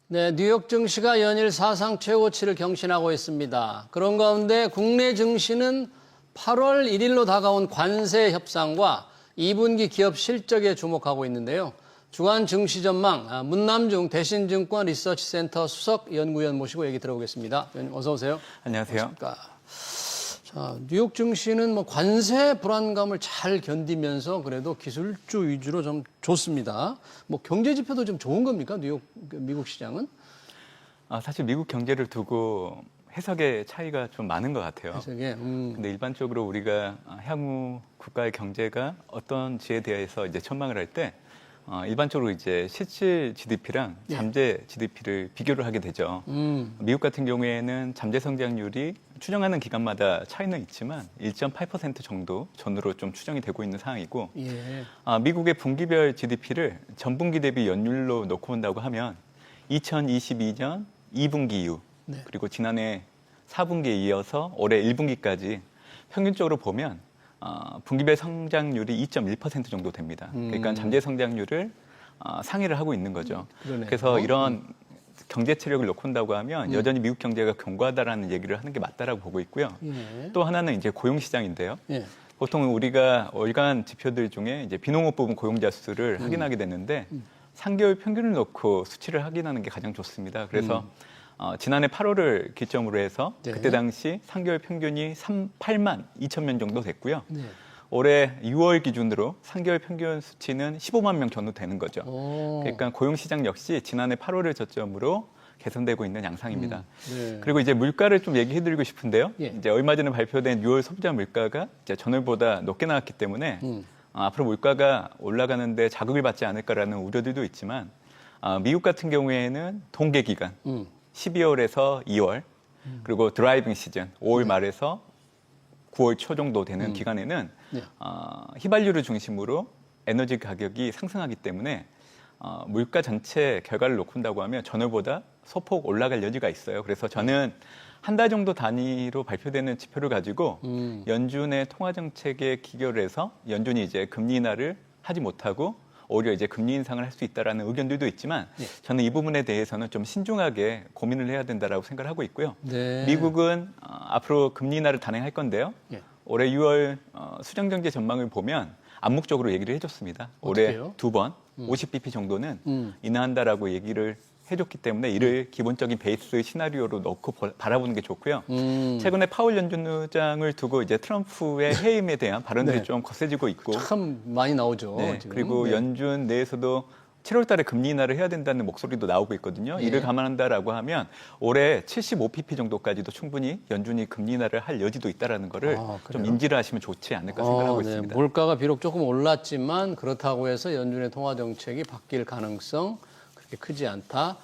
네, 뉴욕 증시가 연일 사상 최고치를 경신하고 있습니다. 그런 가운데 국내 증시는 8월 1일로 다가온 관세 협상과 2분기 기업 실적에 주목하고 있는데요. 주간 증시 전망 문남중 대신증권 리서치센터 수석 연구위원 모시고 얘기 들어보겠습니다. 위원님 어서 오세요. 안녕하세요. 자, 뉴욕 증시는 뭐 관세 불안감을 잘 견디면서 그래도 기술주 위주로 좀 좋습니다. 뭐 경제 지표도 좀 좋은 겁니까? 미국 시장은? 사실 미국 경제를 두고 해석의 차이가 좀 많은 것 같아요. 해석에. 근데 일반적으로 우리가 향후 국가의 경제가 어떤지에 대해서 이제 전망을 할 때 일반적으로 이제 실질 GDP랑 잠재 GDP를 비교를 하게 되죠. 미국 같은 경우에는 잠재 성장률이 추정하는 기간마다 차이는 있지만 1.8% 정도 전후로 좀 추정이 되고 있는 상황이고 예. 미국의 분기별 GDP를 전분기 대비 연율로 놓고 본다고 하면 2022년 2분기 이후 그리고 지난해 4분기에 이어서 올해 1분기까지 평균적으로 보면 분기별 성장률이 2.1% 정도 됩니다. 그러니까 잠재 성장률을 상회를 하고 있는 거죠. 그러네요. 그래서 이런 경제 체력을 놓고 본다고 하면 여전히 미국 경제가 견고하다라는 얘기를 하는 게 맞다라고 보고 있고요. 예. 또 하나는 이제 고용 시장인데요. 예. 보통 우리가 월간 지표들 중에 이제 비농업 부분 고용자 수를 확인하게 되는데 3개월 평균을 놓고 수치를 확인하는 게 가장 좋습니다. 그래서 지난해 8월을 기점으로 해서 네. 그때 당시 3개월 평균이 8만 2천 명 정도 됐고요. 네. 올해 6월 기준으로 3개월 평균 수치는 15만 명 정도 되는 거죠. 그러니까 고용 시장 역시 지난해 8월을 저점으로 개선되고 있는 양상입니다. 네. 그리고 이제 물가를 좀 얘기해드리고 싶은데요. 예. 이제 얼마 전에 발표된 6월 소비자 물가가 이제 전월보다 높게 나왔기 때문에 앞으로 물가가 올라가는데 자극을 받지 않을까라는 우려들도 있지만 미국 같은 경우에는 통계 기간 12월에서 2월 그리고 드라이빙 시즌 5월 말에서 9월 초 정도 되는 기간에는 네. 휘발유를 중심으로 에너지 가격이 상승하기 때문에 물가 전체 결과를 놓고 본다고 하면 전월보다 소폭 올라갈 여지가 있어요. 그래서 저는 한 달 정도 단위로 발표되는 지표를 가지고 연준의 통화 정책에 기결을 해서 연준이 이제 금리 인하를 하지 못하고 오히려 이제 금리 인상을 할 수 있다라는 의견들도 있지만 저는 이 부분에 대해서는 좀 신중하게 고민을 해야 된다라고 생각을 하고 있고요. 네. 미국은 앞으로 금리 인하를 단행할 건데요. 예. 올해 6월 수정 경제 전망을 보면 암묵적으로 얘기를 해줬습니다. 어떻게요? 올해 2번 50bp 정도는 인하한다라고 얘기를 해줬기 때문에 이를 기본적인 베이스 시나리오로 넣고 바라보는 게 좋고요. 최근에 파월 연준 의장을 두고 이제 트럼프의 해임에 대한 발언들이 네. 좀 거세지고 있고, 참 많이 나오죠. 네, 지금. 그리고 네. 연준 내에서도 7월 달에 금리 인하를 해야 된다는 목소리도 나오고 있거든요. 예. 이를 감안한다라고 하면 올해 75pp 정도까지도 충분히 연준이 금리 인하를 할 여지도 있다라는 거를 좀 그래요? 인지를 하시면 좋지 않을까 생각하고 네. 있습니다. 물가가 비록 조금 올랐지만 그렇다고 해서 연준의 통화 정책이 바뀔 가능성 그렇게 크지 않다.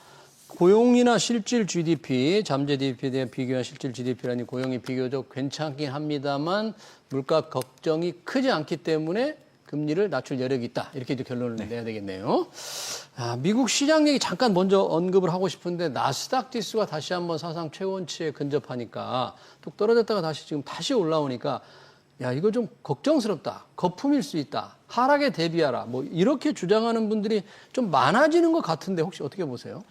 고용이나 실질 GDP, 잠재 GDP에 대한 비교한 실질 GDP라니 고용이 비교적 괜찮긴 합니다만 물가 걱정이 크지 않기 때문에 금리를 낮출 여력이 있다. 이렇게 이제 결론을 내야 되겠네요. 미국 시장 얘기 잠깐 먼저 언급을 하고 싶은데 나스닥 지수가 다시 한번 사상 최고치에 근접하니까 뚝 떨어졌다가 다시 올라오니까 야, 이거 좀 걱정스럽다. 거품일 수 있다. 하락에 대비하라. 뭐 이렇게 주장하는 분들이 좀 많아지는 것 같은데 혹시 어떻게 보세요?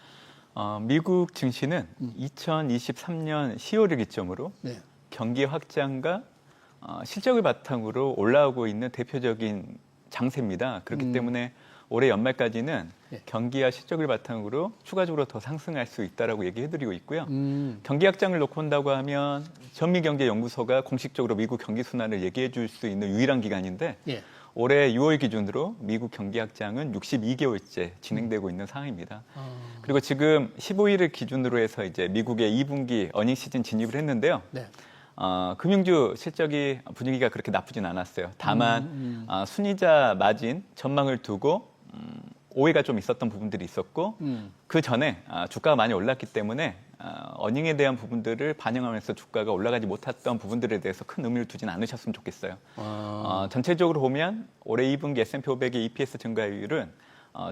미국 증시는 2023년 10월을 기점으로 네. 경기 확장과 실적을 바탕으로 올라오고 있는 대표적인 장세입니다. 그렇기 때문에 올해 연말까지는 예. 경기와 실적을 바탕으로 추가적으로 더 상승할 수 있다라고 얘기해드리고 있고요. 경기 확장을 놓고 온다고 하면 전미경제연구소가 공식적으로 미국 경기 순환을 얘기해 줄 수 있는 유일한 기관인데 예. 올해 6월 기준으로 미국 경기 확장은 62개월째 진행되고 있는 상황입니다. 그리고 지금 15일을 기준으로 해서 이제 미국의 2분기 어닝 시즌 진입을 했는데요. 네. 금융주 실적이 분위기가 그렇게 나쁘진 않았어요. 다만 순이자 마진 전망을 두고 오해가 좀 있었던 부분들이 있었고 그 전에 주가가 많이 올랐기 때문에 어닝에 대한 부분들을 반영하면서 주가가 올라가지 못했던 부분들에 대해서 큰 의미를 두진 않으셨으면 좋겠어요. 전체적으로 보면 올해 2분기 S&P 500의 EPS 증가율은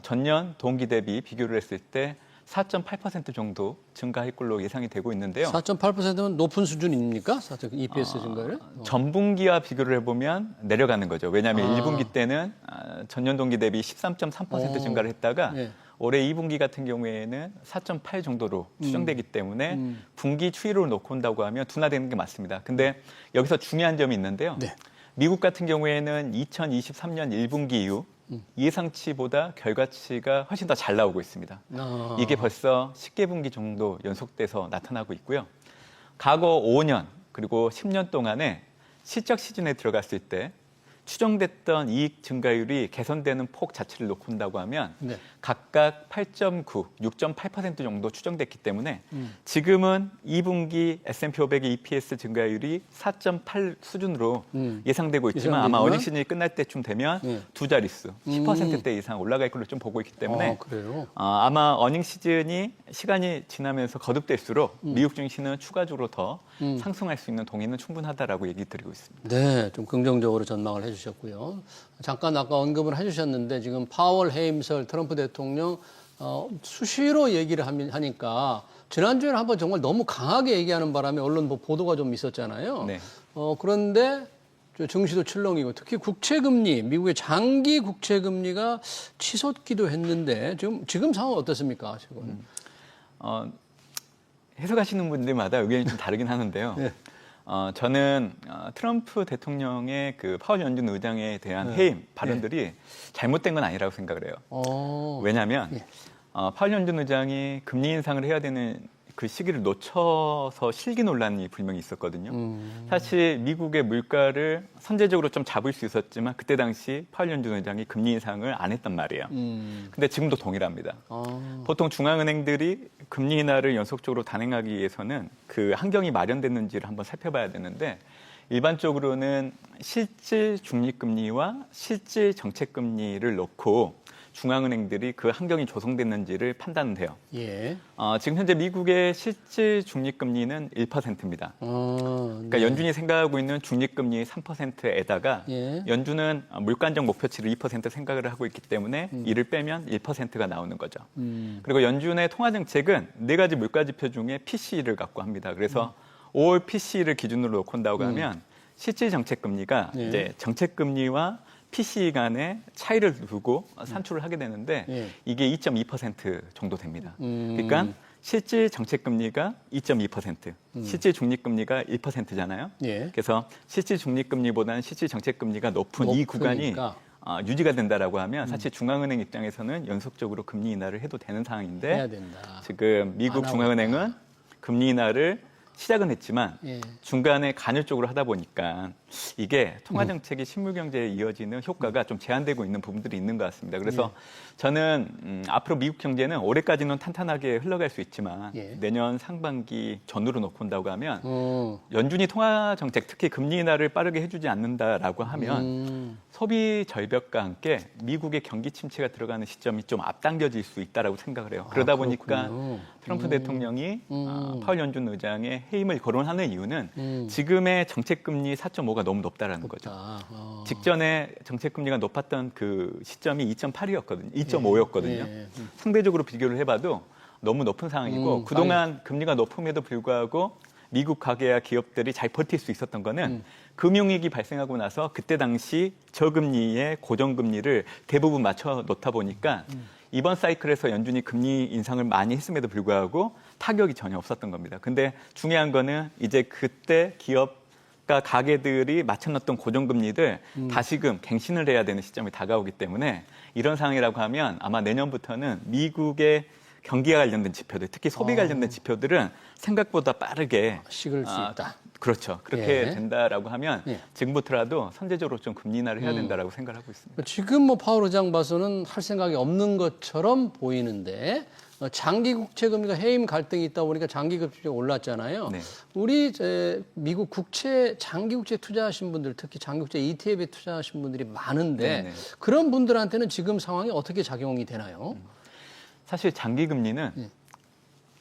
전년 동기 대비 비교를 했을 때 4.8% 정도 증가할 걸로 예상이 되고 있는데요. 4.8%면 높은 수준입니까? EPS 증가율? 전분기와 비교를 해보면 내려가는 거죠. 왜냐하면 1분기 때는 전년 동기 대비 13.3% 증가를 했다가 네. 올해 2분기 같은 경우에는 4.8 정도로 추정되기 때문에 분기 추이로 놓고 온다고 하면 둔화되는 게 맞습니다. 근데 여기서 중요한 점이 있는데요. 네. 미국 같은 경우에는 2023년 1분기 이후 예상치보다 결과치가 훨씬 더 잘 나오고 있습니다. 이게 벌써 10개 분기 정도 연속돼서 나타나고 있고요. 과거 5년 그리고 10년 동안에 실적 시즌에 들어갔을 때 추정됐던 이익 증가율이 개선되는 폭 자체를 놓고 온다고 하면 네. 각각 8.9, 6.8% 정도 추정됐기 때문에 지금은 2분기 S&P 500의 EPS 증가율이 4.8 수준으로 예상되고 있지만 아마 어닝 시즌이 끝날 때쯤 되면 두 자릿수, 10%대 이상 올라갈 걸로 좀 보고 있기 때문에 그래요? 아마 어닝 시즌이 시간이 지나면서 거듭될수록 미국 증시는 추가적으로 더 상승할 수 있는 동의는 충분하다라고 얘기 드리고 있습니다. 네, 좀 긍정적으로 전망을 해주셨고요. 잠깐 아까 언급을 해주셨는데 지금 파월 해임설 트럼프 대통령 수시로 얘기를 하니까 지난주에는 한번 정말 너무 강하게 얘기하는 바람에 언론 보도가 좀 있었잖아요. 네. 그런데 증시도 출렁이고 특히 국채금리, 미국의 장기 국채금리가 치솟기도 했는데 지금 상황 어떻습니까? 지금? 해석하시는 분들마다 의견이 좀 다르긴 하는데요. 네. 저는 트럼프 대통령의 그 파월 연준 의장에 대한 해임 발언들이 잘못된 건 아니라고 생각을 해요. 왜냐하면 파월 연준 의장이 금리 인상을 해야 되는 그 시기를 놓쳐서 실기 논란이 분명히 있었거든요. 사실 미국의 물가를 선제적으로 좀 잡을 수 있었지만 그때 당시 파월 연준 의장이 금리 인상을 안 했단 말이에요. 근데 지금도 동일합니다. 보통 중앙은행들이 금리 인하를 연속적으로 단행하기 위해서는 그 환경이 마련됐는지를 한번 살펴봐야 되는데 일반적으로는 실질 중립금리와 실질 정책금리를 놓고 중앙은행들이 그 환경이 조성됐는지를 판단돼요. 예. 지금 현재 미국의 실질 중립금리는 1%입니다. 그러니까 네. 연준이 생각하고 있는 중립금리 3%에다가 예. 연준은 물가안정 목표치를 2% 생각을 하고 있기 때문에 이를 빼면 1%가 나오는 거죠. 그리고 연준의 통화정책은 네 가지 물가지표 중에 PCE를 갖고 합니다. 그래서 5월 PCE를 기준으로 놓고 온다고 하면 실질 정책금리가 예. 이제 정책금리와 PCE 간의 차이를 두고 산출을 하게 되는데 예. 이게 2.2% 정도 됩니다. 그러니까 실질 정책금리가 2.2%, 실질 중립금리가 1%잖아요. 예. 그래서 실질 중립금리보다는 실질 정책금리가 높은 이 구간이 높으니까. 유지가 된다라고 하면 사실 중앙은행 입장에서는 연속적으로 금리 인하를 해도 되는 상황인데 해야 된다. 지금 미국 안 하고 중앙은행은 금리 인하를 시작은 했지만 예. 중간에 간헐적으로 하다 보니까 이게 통화정책이 실물경제에 이어지는 효과가 좀 제한되고 있는 부분들이 있는 것 같습니다. 그래서 저는 앞으로 미국 경제는 올해까지는 탄탄하게 흘러갈 수 있지만 예. 내년 상반기 전후로 놓고 온다고 하면 어. 연준이 통화정책 특히 금리 인하를 빠르게 해주지 않는다라고 하면 소비 절벽과 함께 미국의 경기 침체가 들어가는 시점이 좀 앞당겨질 수 있다라고 생각을 해요. 그러다 보니까 그렇군요. 트럼프 대통령이 파월 연준 의장의 해임을 거론하는 이유는 지금의 정책금리 4.5 2.5가 너무 높다라는 거죠. 직전에 정책금리가 높았던 그 시점이 2.8이었거든요. 2.5였거든요. 상대적으로 비교를 해봐도 너무 높은 상황이고 그동안 금리가 높음에도 불구하고 미국 가계와 기업들이 잘 버틸 수 있었던 거는 금융위기 발생하고 나서 그때 당시 저금리의 고정금리를 대부분 맞춰 놓다 보니까 이번 사이클에서 연준이 금리 인상을 많이 했음에도 불구하고 타격이 전혀 없었던 겁니다. 근데 중요한 거는 이제 그때 기업과 가계들이 맞춰놨던 고정금리들 다시금 갱신을 해야 되는 시점이 다가오기 때문에 이런 상황이라고 하면 아마 내년부터는 미국의 경기와 관련된 지표들, 특히 소비 관련된 지표들은 생각보다 빠르게 식을 수 있다. 그렇죠. 그렇게 예. 된다라고 하면 예. 지금부터라도 선제적으로 좀 금리 인하를 해야 된다라고 생각을 하고 있습니다. 지금 뭐 파월 의장 봐서는 할 생각이 없는 것처럼 보이는데 장기 국채 금리가 해임 갈등이 있다 보니까 장기 국채가 올랐잖아요. 네. 우리 미국 국채 장기 국채 투자하신 분들, 특히 장기 국채 ETF에 투자하신 분들이 많은데 네네. 그런 분들한테는 지금 상황이 어떻게 작용이 되나요? 사실 장기 금리는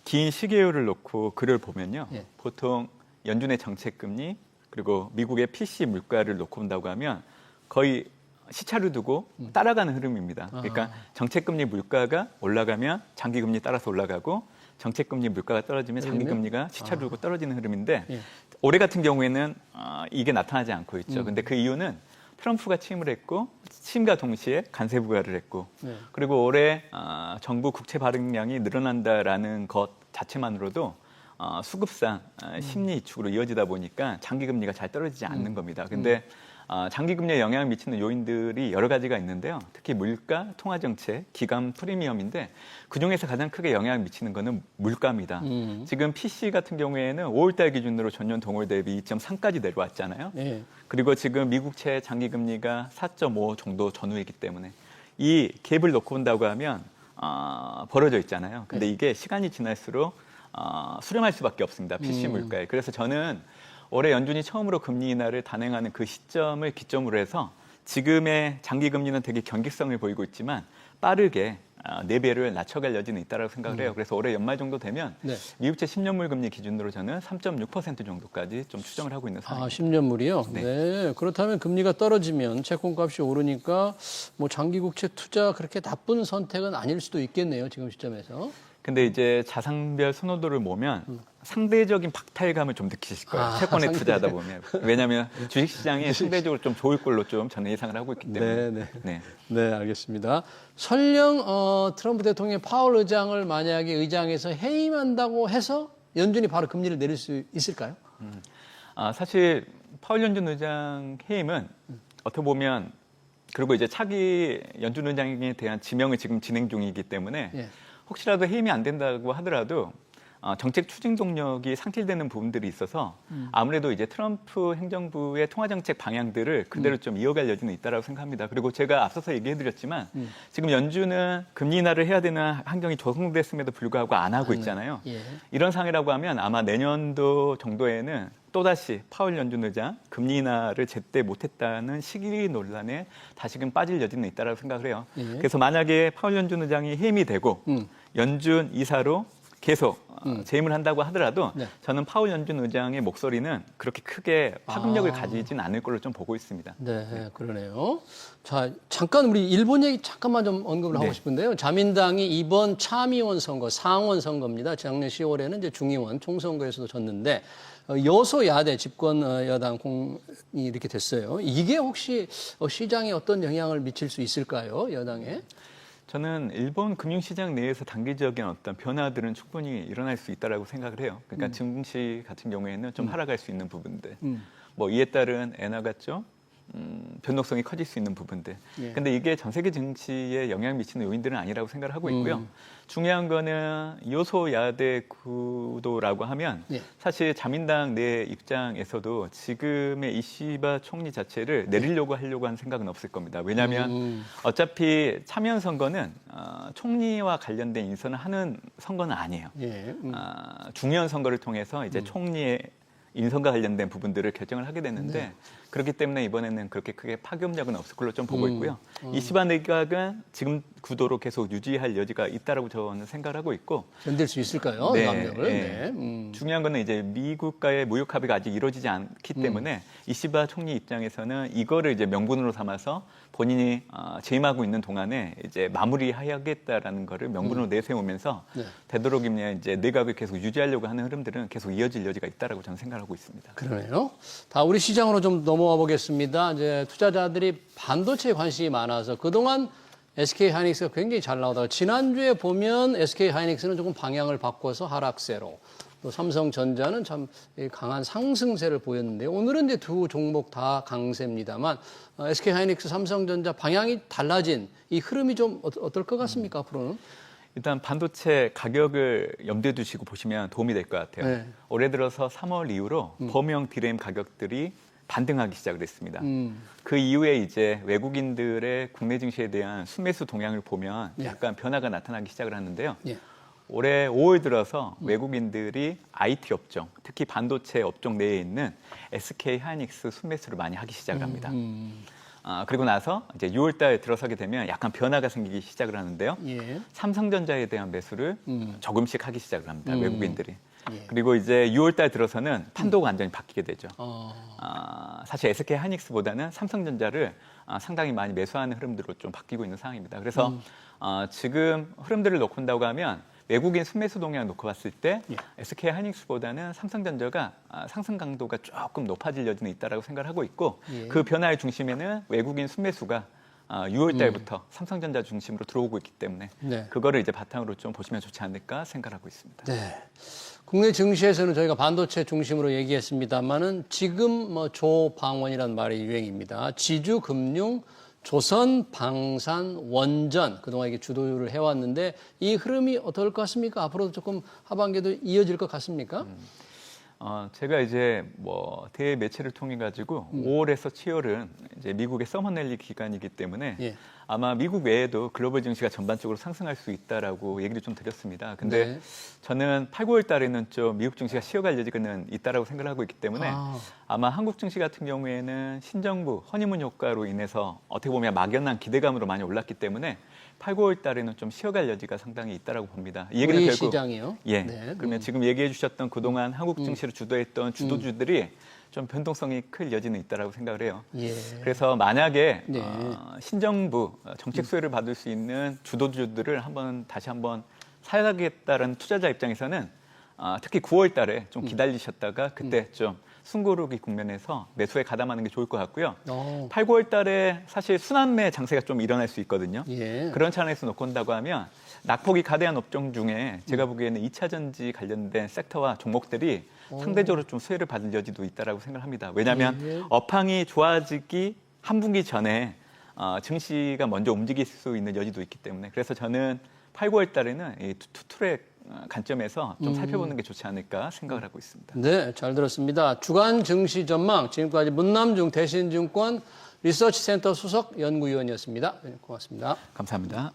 긴 시계율을 놓고 글을 보면요. 예. 보통 연준의 정책 금리 그리고 미국의 PC 물가를 놓고 본다고 하면 거의 시차를 두고 따라가는 흐름입니다. 그러니까 정책 금리 물가가 올라가면 장기 금리 따라서 올라가고 정책 금리 물가가 떨어지면 장기 금리가 시차를 두고 떨어지는 흐름인데 예. 올해 같은 경우에는 이게 나타나지 않고 있죠. 근데 그 이유는 트럼프가 취임을 했고 취임과 동시에 관세 부과를 했고 네. 그리고 올해 정부 국채 발행량이 늘어난다라는 것 자체만으로도 수급상 심리 위축으로 이어지다 보니까 장기 금리가 잘 떨어지지 않는 겁니다. 근데 장기 금리에 영향을 미치는 요인들이 여러 가지가 있는데요. 특히 물가, 통화 정책, 기간 프리미엄인데 그중에서 가장 크게 영향을 미치는 거는 물가입니다. 지금 PC 같은 경우에는 5월 달 기준으로 전년 동월 대비 2.3까지 내려왔잖아요. 네. 그리고 지금 미국채 장기 금리가 4.5 정도 전후이기 때문에 이 갭을 놓고 본다고 하면 벌어져 있잖아요. 근데 이게 시간이 지날수록 수렴할 수밖에 없습니다. PC 물가에. 그래서 저는 올해 연준이 처음으로 금리 인하를 단행하는 그 시점을 기점으로 해서 지금의 장기 금리는 되게 경직성을 보이고 있지만 빠르게 4배를 낮춰갈 여지는 있다고 생각을 해요. 그래서 올해 연말 정도 되면 네. 미국채 10년물 금리 기준으로 저는 3.6% 정도까지 좀 추정을 하고 있는 상황입니다. 10년물이요? 네. 네. 그렇다면 금리가 떨어지면 채권값이 오르니까 뭐 장기 국채 투자 그렇게 나쁜 선택은 아닐 수도 있겠네요. 지금 시점에서. 근데 이제 자산별 선호도를 보면 상대적인 박탈감을 좀 느끼실 거예요. 채권에 투자하다 보면. 왜냐하면 주식시장이 상대적으로 좀 좋을 걸로 좀 저는 예상을 하고 있기 때문에. 네. 네, 알겠습니다. 설령 트럼프 대통령이 파월 의장을 만약에 의장에서 해임한다고 해서 연준이 바로 금리를 내릴 수 있을까요? 사실 파월 연준 의장 해임은 어떻게 보면 그리고 이제 차기 연준 의장에 대한 지명을 지금 진행 중이기 때문에 예. 혹시라도 해임이 안 된다고 하더라도 정책 추진 동력이 상실되는 부분들이 있어서 아무래도 이제 트럼프 행정부의 통화정책 방향들을 그대로 좀 이어갈 여지는 있다고 생각합니다. 그리고 제가 앞서서 얘기해드렸지만 지금 연준은 금리 인하를 해야 되는 환경이 조성됐음에도 불구하고 안 하고 있잖아요. 예. 이런 상황이라고 하면 아마 내년도 정도에는 또다시 파월 연준 의장 금리 인하를 제때 못했다는 시기 논란에 다시금 빠질 여지는 있다고 생각을 해요. 예. 그래서 만약에 파월 연준 의장이 해임이 되고 연준 이사로 계속 재임을 한다고 하더라도 네. 저는 파월 연준 의장의 목소리는 그렇게 크게 파급력을 가지진 않을 걸로 좀 보고 있습니다. 네, 그러네요. 자, 잠깐 우리 일본 얘기 잠깐만 좀 언급을 하고 싶은데요. 자민당이 이번 참의원 선거, 상원 선거입니다. 작년 10월에는 이제 중의원 총선거에서도 졌는데 여소야대 집권 여당 공이 이렇게 됐어요. 이게 혹시 시장에 어떤 영향을 미칠 수 있을까요, 여당에? 저는 일본 금융시장 내에서 단기적인 어떤 변화들은 충분히 일어날 수 있다고 생각을 해요. 그러니까 증시 같은 경우에는 좀 하락할 수 있는 부분들, 뭐 이에 따른 엔화가 좀 변동성이 커질 수 있는 부분들. 예. 근데 이게 전 세계 증시에 영향을 미치는 요인들은 아니라고 생각을 하고 있고요. 중요한 거는 요소야대 구도라고 하면 예. 사실 자민당 내 입장에서도 지금의 이시바 총리 자체를 내리려고 하려고 하는 생각은 없을 겁니다. 왜냐하면 어차피 참여연 선거는 총리와 관련된 인선을 하는 선거는 아니에요. 예. 중요한 선거를 통해서 이제 총리의 인선과 관련된 부분들을 결정을 하게 됐는데 그렇기 때문에 이번에는 그렇게 크게 파급력은 없을 걸로 좀 보고 있고요. 이시바 내각은 지금 구도로 계속 유지할 여지가 있다라고 저는 생각을 하고 있고 견딜 수 있을까요? 네, 압력을. 네. 중요한 거는 이제 미국과의 무역 합의가 아직 이루어지지 않기 때문에 이시바 총리 입장에서는 이거를 이제 명분으로 삼아서 본인이 재임하고 있는 동안에 이제 마무리하겠다라는 거를 명분으로 내세우면서 되도록이면 이제 내각을 계속 유지하려고 하는 흐름들은 계속 이어질 여지가 있다라고 저는 생각하고 있습니다. 그러네요. 다 우리 시장으로 좀 넘어와 보겠습니다. 이제 투자자들이 반도체에 관심이 많아서 그동안 SK 하이닉스가 굉장히 잘 나오다가 지난주에 보면 SK 하이닉스는 조금 방향을 바꿔서 하락세로 또 삼성전자는 참 강한 상승세를 보였는데요. 오늘은 이제 두 종목 다 강세입니다만 SK 하이닉스, 삼성전자 방향이 달라진 이 흐름이 좀 어떨 것 같습니까, 앞으로는? 일단 반도체 가격을 염두에 두시고 보시면 도움이 될 것 같아요. 네. 올해 들어서 3월 이후로 범용 디램 가격들이 반등하기 시작을 했습니다. 그 이후에 이제 외국인들의 국내 증시에 대한 순매수 동향을 보면 약간 변화가 나타나기 시작을 하는데요. 올해 5월 들어서 외국인들이 IT 업종, 특히 반도체 업종 내에 있는 SK 하이닉스 순매수를 많이 하기 시작을 합니다. 그리고 나서 이제 6월 달 들어서게 되면 약간 변화가 생기기 시작을 하는데요. 삼성전자에 대한 매수를 조금씩 하기 시작을 합니다. 외국인들이. 그리고 이제 6월 달 들어서는 판도가 완전히 바뀌게 되죠. 사실 SK 하이닉스보다는 삼성전자를 상당히 많이 매수하는 흐름들로 좀 바뀌고 있는 상황입니다. 그래서 지금 흐름들을 놓고 본다고 하면 외국인 순매수 동향을 놓고 봤을 때 SK 하이닉스보다는 삼성전자가 상승 강도가 조금 높아질 여지는 있다라고 생각을 하고 있고 그 변화의 중심에는 외국인 순매수가 6월 달부터 삼성전자 중심으로 들어오고 있기 때문에 그거를 이제 바탕으로 좀 보시면 좋지 않을까 생각하고 있습니다. 네. 국내 증시에서는 저희가 반도체 중심으로 얘기했습니다만은 지금 뭐 조방원이라는 말이 유행입니다. 지주, 금융, 조선, 방산, 원전 그동안 이게 주도를 해왔는데 이 흐름이 어떨 것 같습니까? 앞으로도 조금 하반기도 이어질 것 같습니까? 제가 이제 뭐 대외 매체를 통해 가지고 5월에서 7월은 이제 미국의 서머랠리 기간이기 때문에 아마 미국 외에도 글로벌 증시가 전반적으로 상승할 수 있다라고 얘기를 좀 드렸습니다. 근데 저는 8, 9월 달에는 좀 미국 증시가 쉬어갈 여지는 있다라고 생각을 하고 있기 때문에 아마 한국 증시 같은 경우에는 신정부 허니문 효과로 인해서 어떻게 보면 막연한 기대감으로 많이 올랐기 때문에 8, 9월 달에는 좀 쉬어갈 여지가 상당히 있다라고 봅니다. 이 얘기는 우리 결국 시장이요? 그러면 지금 얘기해 주셨던 그동안 한국 증시를 주도했던 주도주들이 좀 변동성이 클 여지는 있다라고 생각을 해요. 그래서 만약에 신정부 정책 수혜를 받을 수 있는 주도주들을 다시 한번 사야겠다는 투자자 입장에서는 특히 9월 달에 좀 기다리셨다가 그때 좀 숨고르기 국면에서 매수에 가담하는 게 좋을 것 같고요. 8, 9월 달에 사실 순환매 장세가 좀 일어날 수 있거든요. 그런 차원에서 놓고 본다고 하면 낙폭이 가대한 업종 중에 제가 보기에는 2차 전지 관련된 섹터와 종목들이 상대적으로 좀 수혜를 받을 여지도 있다라고 생각합니다. 왜냐하면 업황이 좋아지기 한 분기 전에 증시가 먼저 움직일 수 있는 여지도 있기 때문에 그래서 저는 8, 9월 달에는 이 투트랙 관점에서 좀 살펴보는 게 좋지 않을까 생각을 하고 있습니다. 네, 잘 들었습니다. 주간 증시 전망 지금까지 문남중 대신증권 리서치센터 수석 연구위원이었습니다. 네, 고맙습니다. 감사합니다.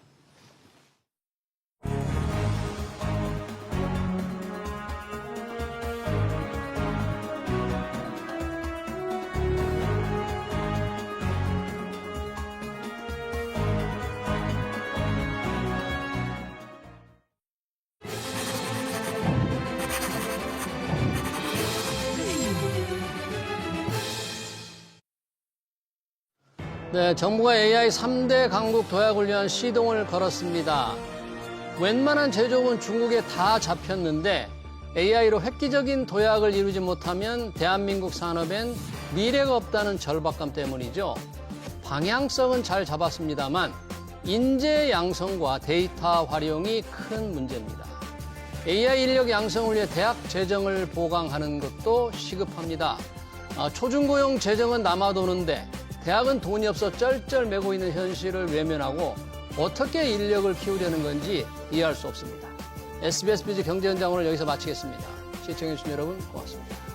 네, 정부가 AI 3대 강국 도약을 위한 시동을 걸었습니다. 웬만한 제조업은 중국에 다 잡혔는데 AI로 획기적인 도약을 이루지 못하면 대한민국 산업엔 미래가 없다는 절박감 때문이죠. 방향성은 잘 잡았습니다만 인재 양성과 데이터 활용이 큰 문제입니다. AI 인력 양성을 위해 대학 재정을 보강하는 것도 시급합니다. 초중고용 재정은 남아도는데 대학은 돈이 없어 쩔쩔매고 있는 현실을 외면하고 어떻게 인력을 키우려는 건지 이해할 수 없습니다. SBS 비즈 경제 현장 오늘 여기서 마치겠습니다. 시청해주신 여러분 고맙습니다.